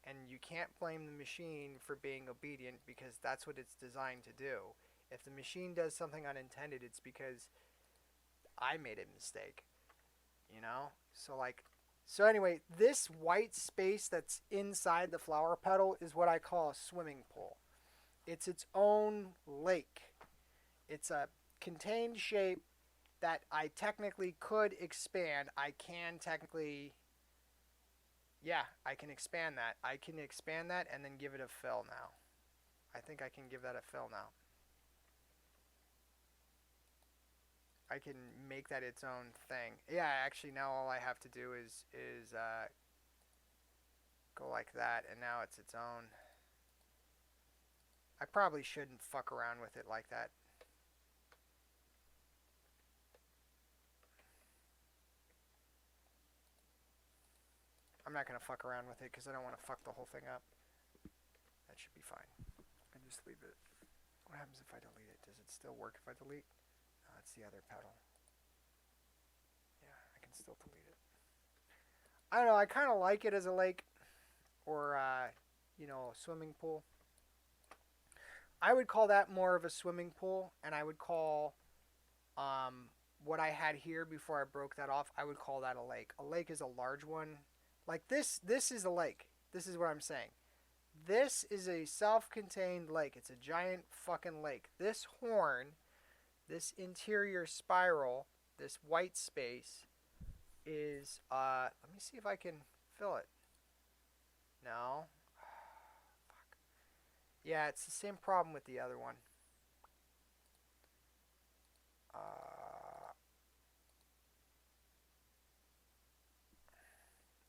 And you can't blame the machine for being obedient because that's what it's designed to do. If the machine does something unintended, it's because I made a mistake. You know? So anyway, this white space that's inside the flower petal is what I call a swimming pool. It's its own lake. It's a contained shape that I technically could expand. I can technically... Yeah, I can expand that. I can expand that and then give it a fill now. I think I can give that a fill now. I can make that its own thing. Yeah, actually now all I have to do is go like that, and now it's its own. I probably shouldn't fuck around with it like that. I'm not going to fuck around with it because I don't want to fuck the whole thing up. That should be fine. I just leave it. What happens if I delete it? Does it still work if I delete? No, it's the other pedal. Yeah, I can still delete it. I don't know. I kind of like it as a lake or, you know, a swimming pool. I would call that more of a swimming pool, and I would call what I had here before I broke that off, I would call that a lake. A lake is a large one. Like this is a lake. This is what I'm saying. This is a self-contained lake. It's a giant fucking lake. This horn, this interior spiral, this white space is, let me see if I can fill it. No. Fuck. Yeah, it's the same problem with the other one.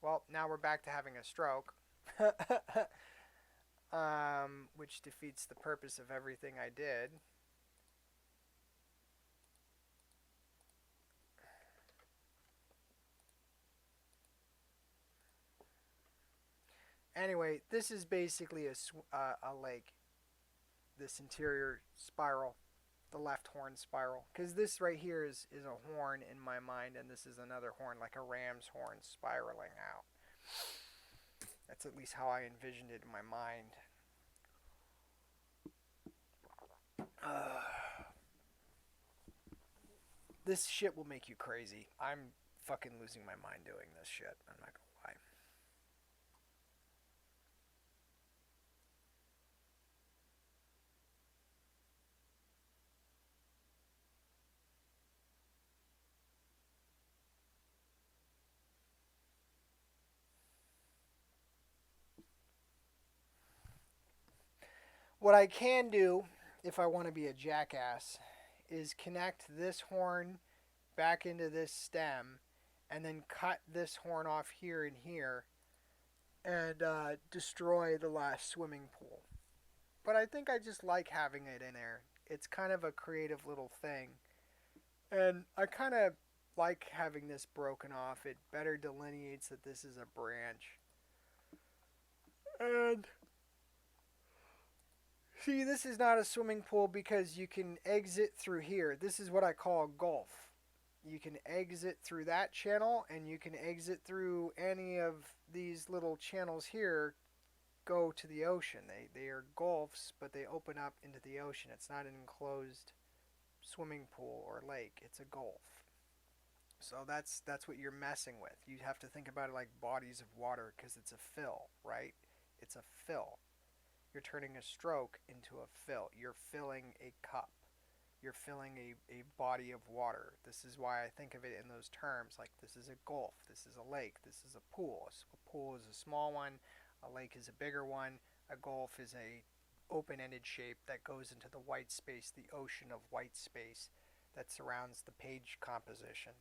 Well, now we're back to having a stroke. Which defeats the purpose of everything I did. Anyway, this is basically a lake. This interior spiral, the left horn spiral, because this right here is a horn in my mind, and this is another horn, like a ram's horn spiraling out. That's at least how I envisioned it in my mind. This shit will make you crazy. I'm fucking losing my mind doing this shit. I'm not gonna lie. What I can do, if I want to be a jackass, is connect this horn back into this stem and then cut this horn off here and here and destroy the last swimming pool. But I think I just like having it in there. It's kind of a creative little thing. And I kind of like having this broken off. It better delineates that this is a branch. And see, this is not a swimming pool because you can exit through here. This is what I call a gulf. You can exit through that channel, and you can exit through any of these little channels here, go to the ocean. They are gulfs, but they open up into the ocean. It's not an enclosed swimming pool or lake. It's a gulf. So that's what you're messing with. You have to think about it like bodies of water because it's a fill, right? It's a fill. You're turning a stroke into a fill. You're filling a cup. You're filling a body of water. This is why I think of it in those terms. Like this is a gulf. This is a lake. This is a pool. A pool is a small one. A lake is a bigger one. A gulf is a open-ended shape that goes into the white space, the ocean of white space that surrounds the page composition.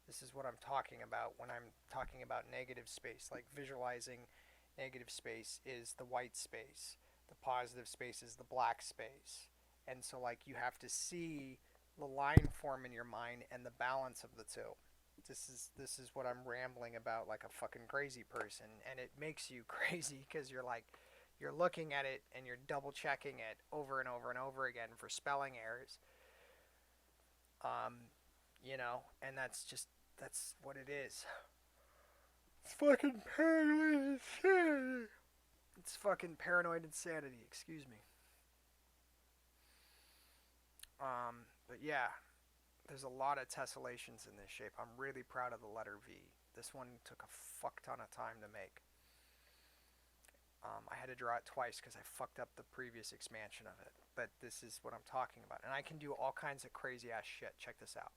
This is what I'm talking about when I'm talking about negative space. Like visualizing negative space is the white space. The positive space is the black space. And so like you have to see the line form in your mind and the balance of the two. This is what I'm rambling about like a fucking crazy person, and it makes you crazy because you're looking at it and you're double checking it over and over and over again for spelling errors. Um, and that's what it is. It's fucking paranoid insanity. It's fucking paranoid insanity. Excuse me. But yeah, there's a lot of tessellations in this shape. I'm really proud of the letter V. This one took a fuck ton of time to make. I had to draw it twice because I fucked up the previous expansion of it. But this is what I'm talking about. And I can do all kinds of crazy ass shit. Check this out.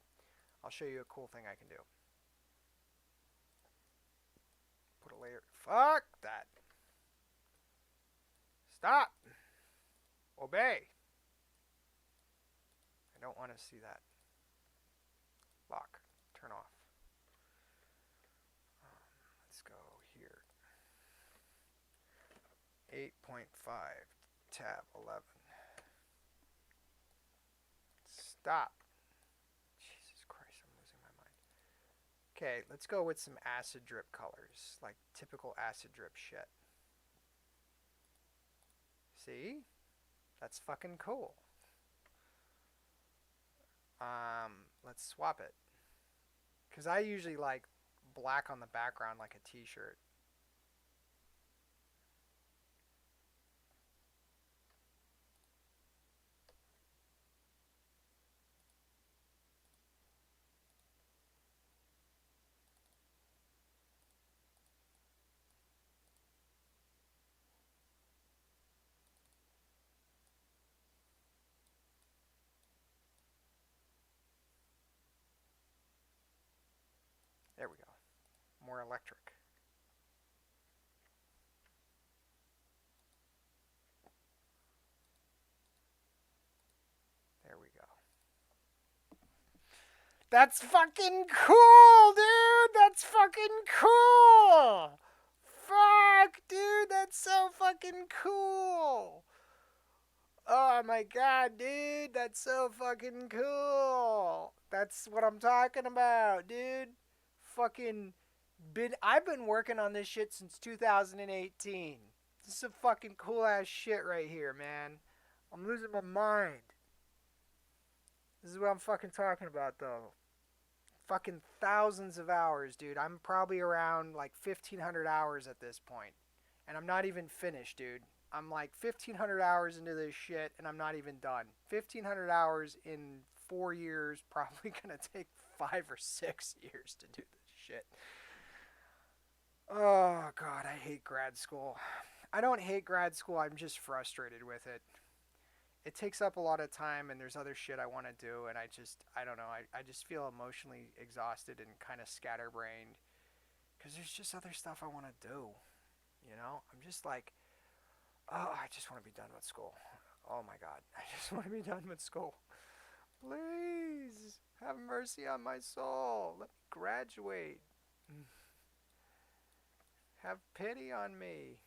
I'll show you a cool thing I can do. Put a layer. Fuck that. Stop. Obey. I don't want to see that. Lock. Turn off. Let's go here. 8.5. Tab 11. Stop. Jesus Christ, I'm losing my mind. Okay, let's go with some acid drip colors. Like typical acid drip shit. See? That's fucking cool. Let's swap it. Because I usually like black on the background like a t-shirt. There we go. More electric. There we go. That's fucking cool, dude! That's fucking cool! Fuck, dude, that's so fucking cool! Oh my god, dude, that's so fucking cool! That's what I'm talking about, dude. Fucking I've been working on this shit since 2018. This is some fucking cool ass shit right here, man. I'm losing my mind. This is what I'm fucking talking about, though. Fucking thousands of hours, dude. I'm probably around like 1,500 hours at this point. And I'm not even finished, dude. I'm like 1,500 hours into this shit, and I'm not even done. 1,500 hours in 4 years, probably gonna take 5 or 6 years to do this shit. Oh, God, I hate grad school. I don't hate grad school, I'm just frustrated with it. It takes up a lot of time, and there's other shit I want to do, and I don't know, I just feel emotionally exhausted and kind of scatterbrained because there's just other stuff I want to do. I'm just like, oh, I just want to be done with school. Oh my God, I just want to be done with school. Please have mercy on my soul. Let me graduate. Have pity on me.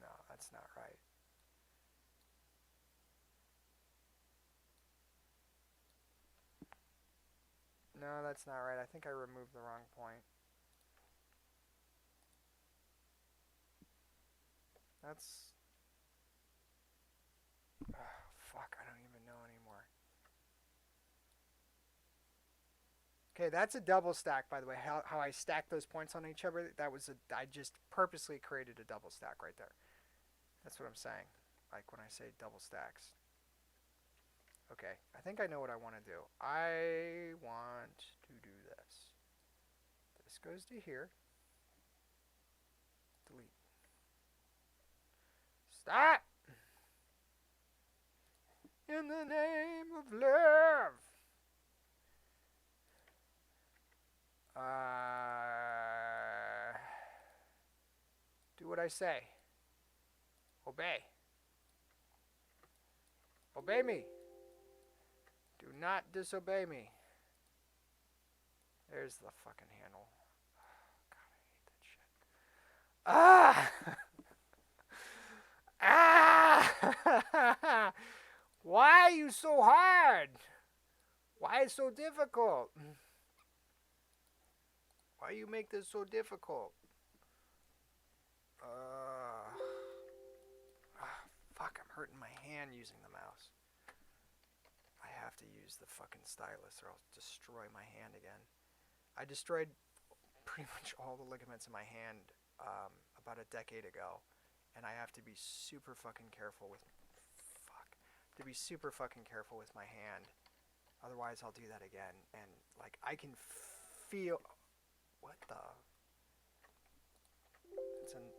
No, that's not right. No, that's not right. I think I removed the wrong point. That's. Oh, fuck, I don't even know anymore. Okay, that's a double stack, by the way. How I stacked those points on each other, I just purposely created a double stack right there. That's what I'm saying. Like when I say double stacks. Okay, I think I know what I want to do. I want to do this. This goes to here. Delete. Stop! In the name of love. Do what I say. Obey. Obey me. Do not disobey me. There's the fucking handle. God, I hate that shit. Ah! Why are you so hard? Why is it so difficult? Why you make this so difficult? Fuck, I'm hurting my hand using the mouse. I have to use the fucking stylus or I'll destroy my hand again. I destroyed pretty much all the ligaments in my hand about a decade ago, and I have to be super fucking careful with. Fuck. To be super fucking careful with my hand. Otherwise, I'll do that again. And like, I can feel. What the?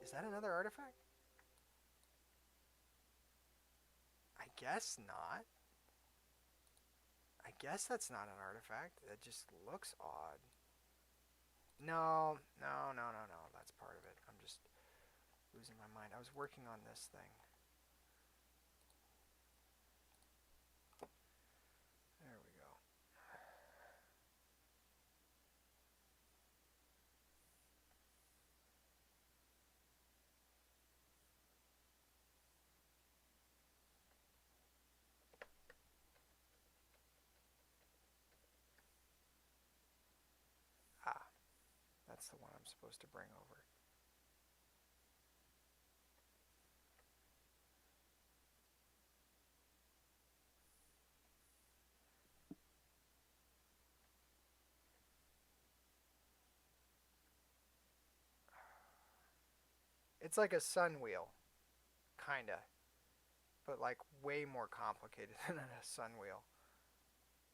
Is that another artifact? I guess not. I guess that's not an artifact. It just looks odd. No, no, no, no, no. That's part of it. I'm just losing my mind. I was working on this thing. There we go. Ah, that's the one I'm supposed to bring over. It's like a sun wheel, kinda, but like way more complicated than a sun wheel.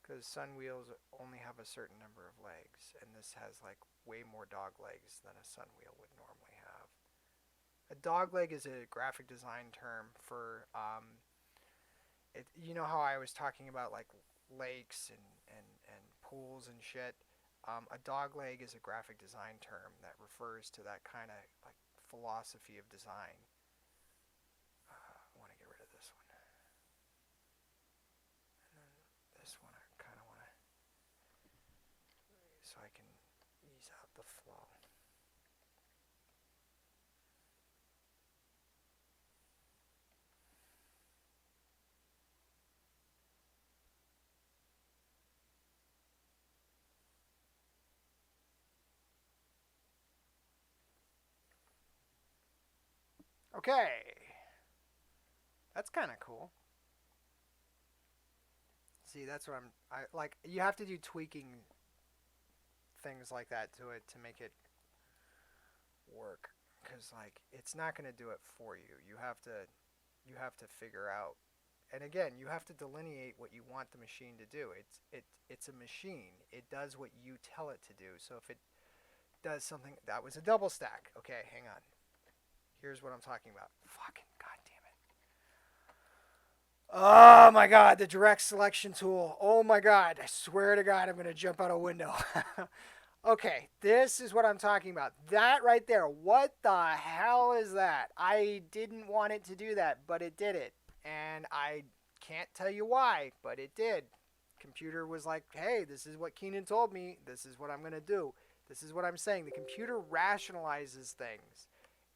Because sun wheels only have a certain number of legs, and this has like way more dog legs than a sun wheel would normally have. A dog leg is a graphic design term for You know how I was talking about like lakes and pools and shit. A dog leg is a graphic design term that refers to that kind of like philosophy of design. I want to get rid of this one, and then this one I kind of want to, so I can ease out the flow. Okay. That's kind of cool. See, that's what I like. You have to do tweaking things like that to it to make it work, because like it's not going to do it for you. You have to figure out, and again, you have to delineate what you want the machine to do. It's a machine. It does what you tell it to do. So if it does something, that was a double stack. Okay, hang on. Here's what I'm talking about. Fucking goddamn it. Oh my god, the direct selection tool. Oh my god, I swear to god I'm going to jump out a window. Okay, this is what I'm talking about. That right there. What the hell is that? I didn't want it to do that, but it did it. And I can't tell you why, but it did. Computer was like, hey, this is what Keenan told me. This is what I'm going to do. This is what I'm saying. The computer rationalizes things.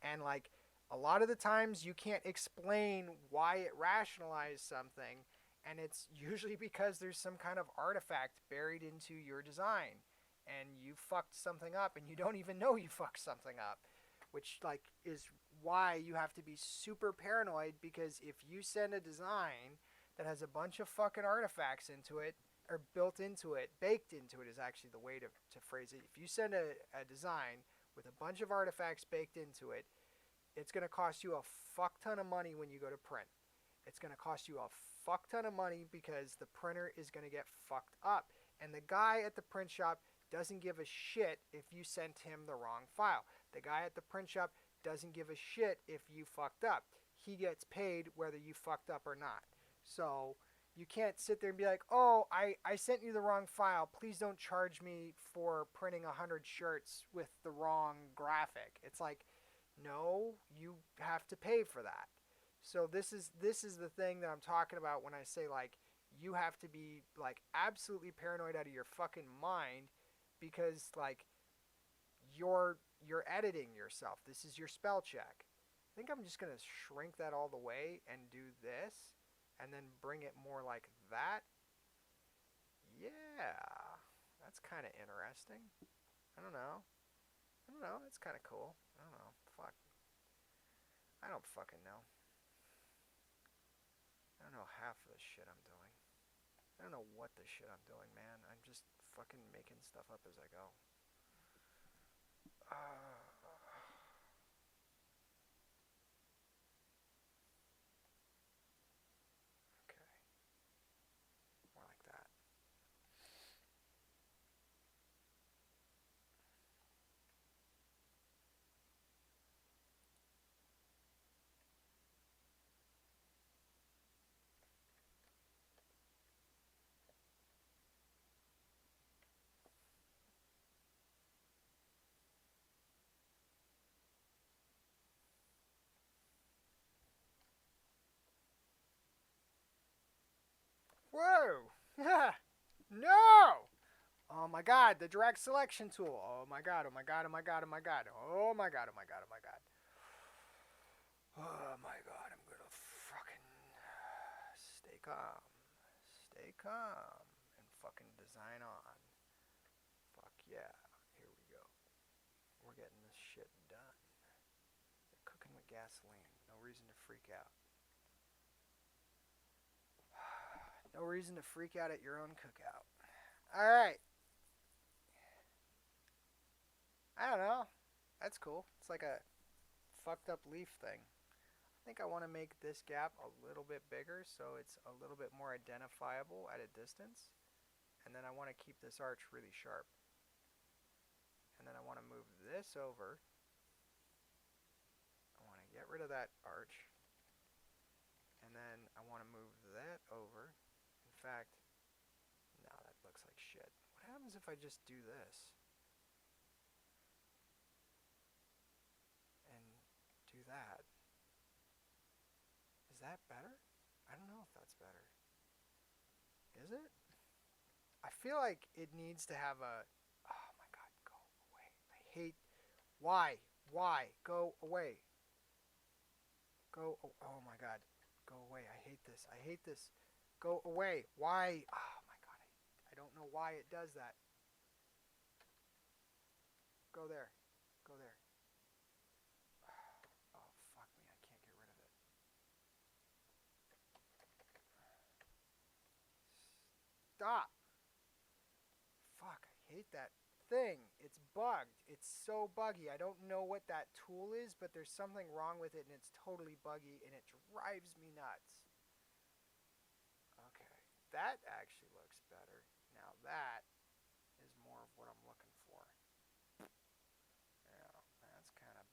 And like a lot of the times you can't explain why it rationalized something. And it's usually because there's some kind of artifact buried into your design and you fucked something up and you don't even know you fucked something up, which like is why you have to be super paranoid, because if you send a design that has a bunch of fucking artifacts into it, or built into it, baked into it is actually the way to phrase it. If you send a design with a bunch of artifacts baked into it, it's going to cost you a fuck ton of money when you go to print. It's going to cost you a fuck ton of money because the printer is going to get fucked up. And the guy at the print shop doesn't give a shit if you sent him the wrong file. The guy at the print shop doesn't give a shit if you fucked up. He gets paid whether you fucked up or not. So you can't sit there and be like, oh, I sent you the wrong file. Please don't charge me for printing 100 shirts with the wrong graphic. It's like, no, you have to pay for that. So this is the thing that I'm talking about when I say like you have to be like absolutely paranoid out of your fucking mind, because like you're editing yourself. This is your spell check. I think I'm just gonna shrink that all the way and do this, and then bring it more like that. Yeah, that's kind of interesting. I don't know. I don't know. That's kind of cool. I don't know. Fuck. I don't fucking know. I don't know half of the shit I'm doing. I don't know what the shit I'm doing, man. I'm just fucking making stuff up as I go. Okay, more like that. Whoa! No! Oh my god, the direct selection tool. Oh my god, oh my god, oh my god, oh my god. Oh my god, oh my god, oh my god. Oh my god, I'm gonna fucking stay calm. Stay calm and fucking design on. Fuck yeah. Here we go. We're getting this shit done. They're cooking with gasoline. No reason to freak out. No reason to freak out at your own cookout. Alright. I don't know. That's cool. It's like a fucked up leaf thing. I think I want to make this gap a little bit bigger so it's a little bit more identifiable at a distance. And then I want to keep this arch really sharp. And then I want to move this over. I want to get rid of that arch. And then I want to move that over. In fact, no, that looks like shit. What happens if I just do this? And do that? Is that better? I don't know if that's better. Is it? I feel like it needs to have a... Oh my god, go away. I hate... Why? Why? Go away. Go... Oh my god. Go away. I hate this. I hate this. Go away. Why? Oh my god. I don't know why it does that. Go there. Go there. Oh, fuck me. I Stop. Fuck, I hate that thing. It's bugged. It's so buggy. I don't know what that tool is, but there's something wrong with it and it's totally buggy and it drives me nuts. Okay, that actually looks better. Now that is more of what I'm looking for. Yeah, that's kind of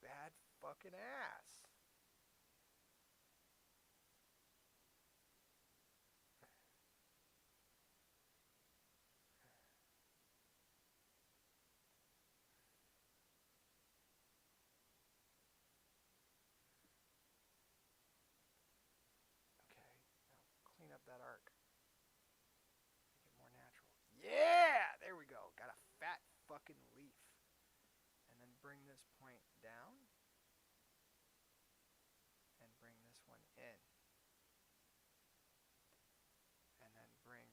bad fucking ass. Okay, now clean up that arc. Make it more natural. Yeah! There we go. Got a fat fucking leaf. And then bring this point down. And bring this one in. And then bring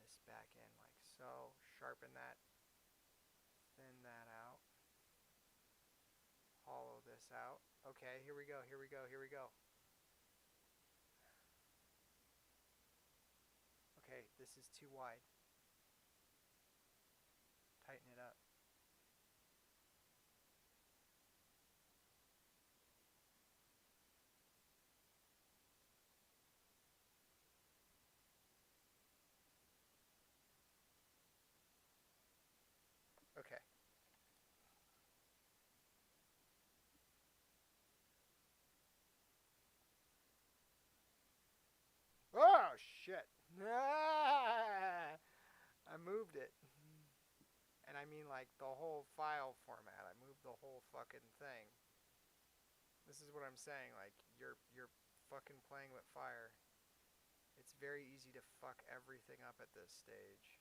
this back in like so. Sharpen that. Thin that out. Hollow this out. Okay, here we go, here we go, here we go. Okay, this is too wide. Tighten it up. Okay. Oh, shit. Ah! I moved it. And I mean like the whole file format. I moved the whole fucking thing. This is what I'm saying. Like, you're fucking playing with fire. It's very easy to fuck everything up at this stage.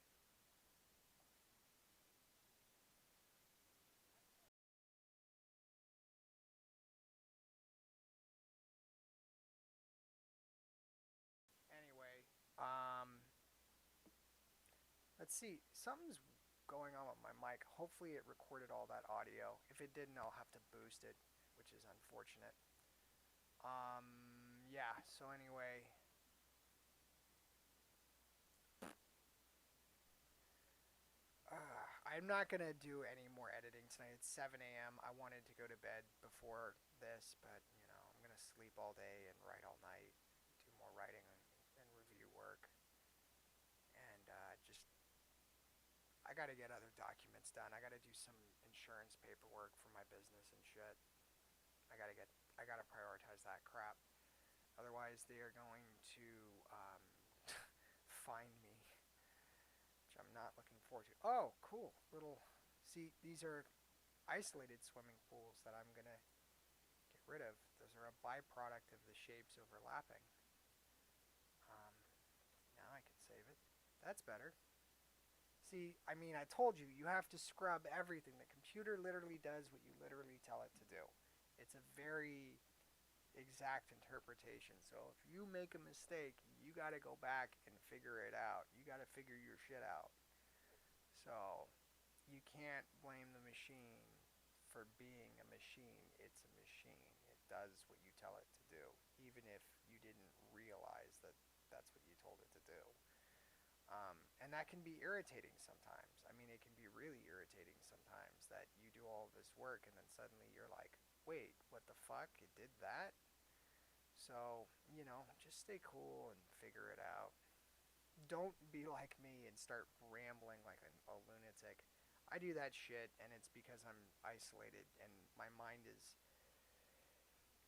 Anyway, let's see. Something's going on with my mic. Hopefully, it recorded all that audio. If it didn't, I'll have to boost it, which is unfortunate. Yeah. So anyway, I'm not gonna do any more editing tonight. It's 7 a.m. I wanted to go to bed before this, but I'm gonna sleep all day and write all night, do more writing and review work, and just I gotta get other documents done. I gotta do some insurance paperwork for my business and shit. I gotta prioritize that crap. Otherwise, they are going to find me, which I'm not looking forward to. Oh, cool. See, these are isolated swimming pools that I'm going to get rid of. Those are a byproduct of the shapes overlapping. Um, Now I can save it. That's better. See, I mean, I told you, you have to scrub everything. The computer literally does what you literally tell it to do. It's a very exact interpretation. So if you make a mistake, you got to go back and figure it out. You got to figure your shit out. So you can't blame the machine for being a machine. It's a machine. It does what you tell it to do, even if you didn't realize that that's what you told it to do. And that can be irritating sometimes. I mean, it can be really irritating sometimes that you do all this work and then suddenly you're like, wait, what the fuck? It did that? So, just stay cool and figure it out. Don't be like me and start rambling like a lunatic. I do that shit, and it's because I'm isolated and my mind is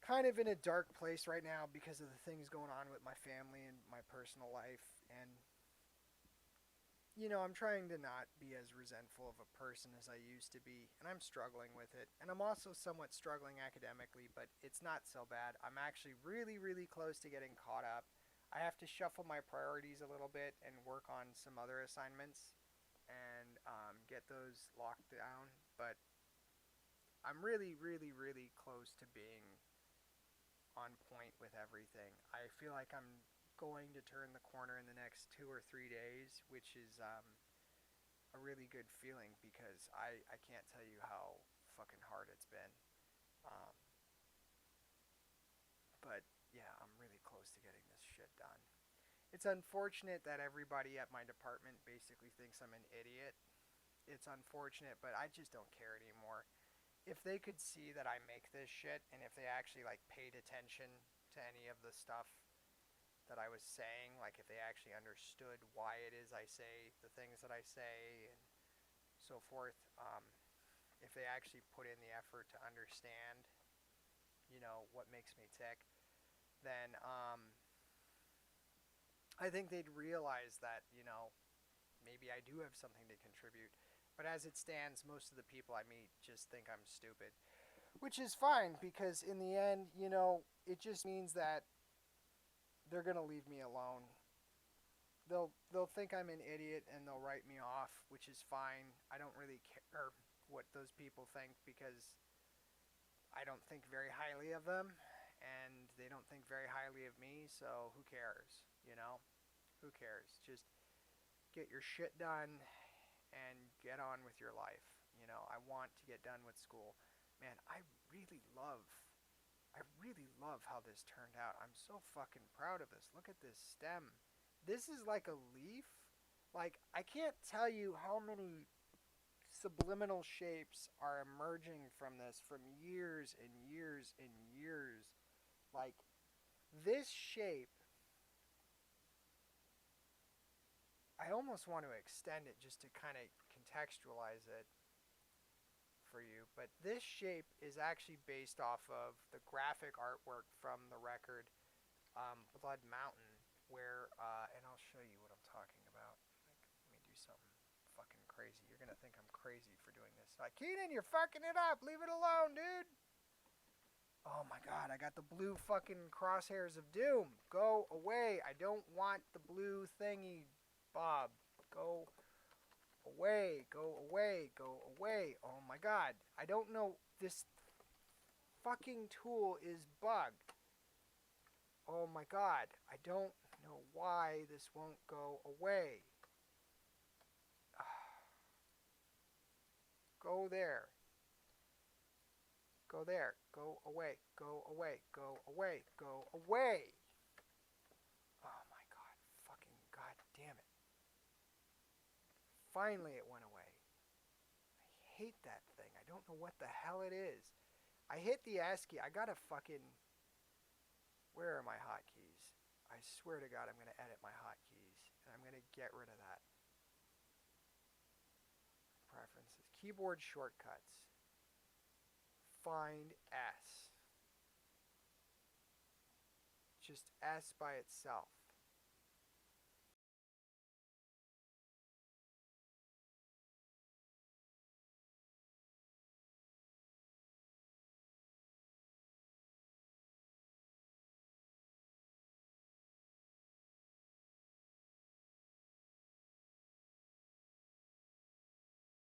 kind of in a dark place right now because of the things going on with my family and my personal life. And I'm trying to not be as resentful of a person as I used to be, and I'm struggling with it. And I'm also somewhat struggling academically, but it's not so bad. I'm actually really, really close to getting caught up. I have to shuffle my priorities a little bit and work on some other assignments and get those locked down. But I'm really, really, really close to being on point with everything. I feel like I'm going to turn the corner in the next 2 or 3 days, which is a really good feeling because I can't tell you how fucking hard it's been. Um, but yeah, I'm really close to getting this shit done. It's unfortunate that everybody at my department basically thinks I'm an idiot. It's unfortunate, but I just don't care anymore. If they could see that I make this shit, and if they actually like paid attention to any of the stuff that I was saying, like if they actually understood why it is I say the things that I say and so forth, if they actually put in the effort to understand, what makes me tick, then I think they'd realize that, maybe I do have something to contribute. But as it stands, most of the people I meet just think I'm stupid, which is fine because in the end, it just means that they're gonna leave me alone. They'll think I'm an idiot and they'll write me off, which is fine. I don't really care what those people think because I don't think very highly of them and they don't think very highly of me, so who cares, Who cares? Just get your shit done and get on with your life. I want to get done with school. Man, I really love how this turned out. I'm so fucking proud of this. Look at this stem. This is like a leaf. Like, I can't tell you how many subliminal shapes are emerging from this from years and years and years. Like, this shape, I almost want to extend it just to kind of contextualize it for you. But this shape is actually based off of the graphic artwork from the record Blood Mountain, where, and I'll show you what I'm talking about. Like, let me do something fucking crazy. You're going to think I'm crazy for doing this. Like, Keenan, you're fucking it up. Leave it alone, dude. Oh my god, I got the blue fucking crosshairs of doom. Go away. I don't want the blue thingy, Bob. Go away. Go away. Go away. Oh my god. I don't know. This fucking tool is bugged. Oh my god. I don't know why this won't go away. Go there. Go there. Go away. Go away. Go away. Go away. Oh my god. Fucking god damn it. Finally it went away. I hate that thing. I don't know what the hell it is. I hit the S key. I gotta fucking... Where are my hotkeys? I swear to god I'm gonna edit my hotkeys. And I'm gonna get rid of that. Preferences. Keyboard shortcuts. Find S. Just S by itself.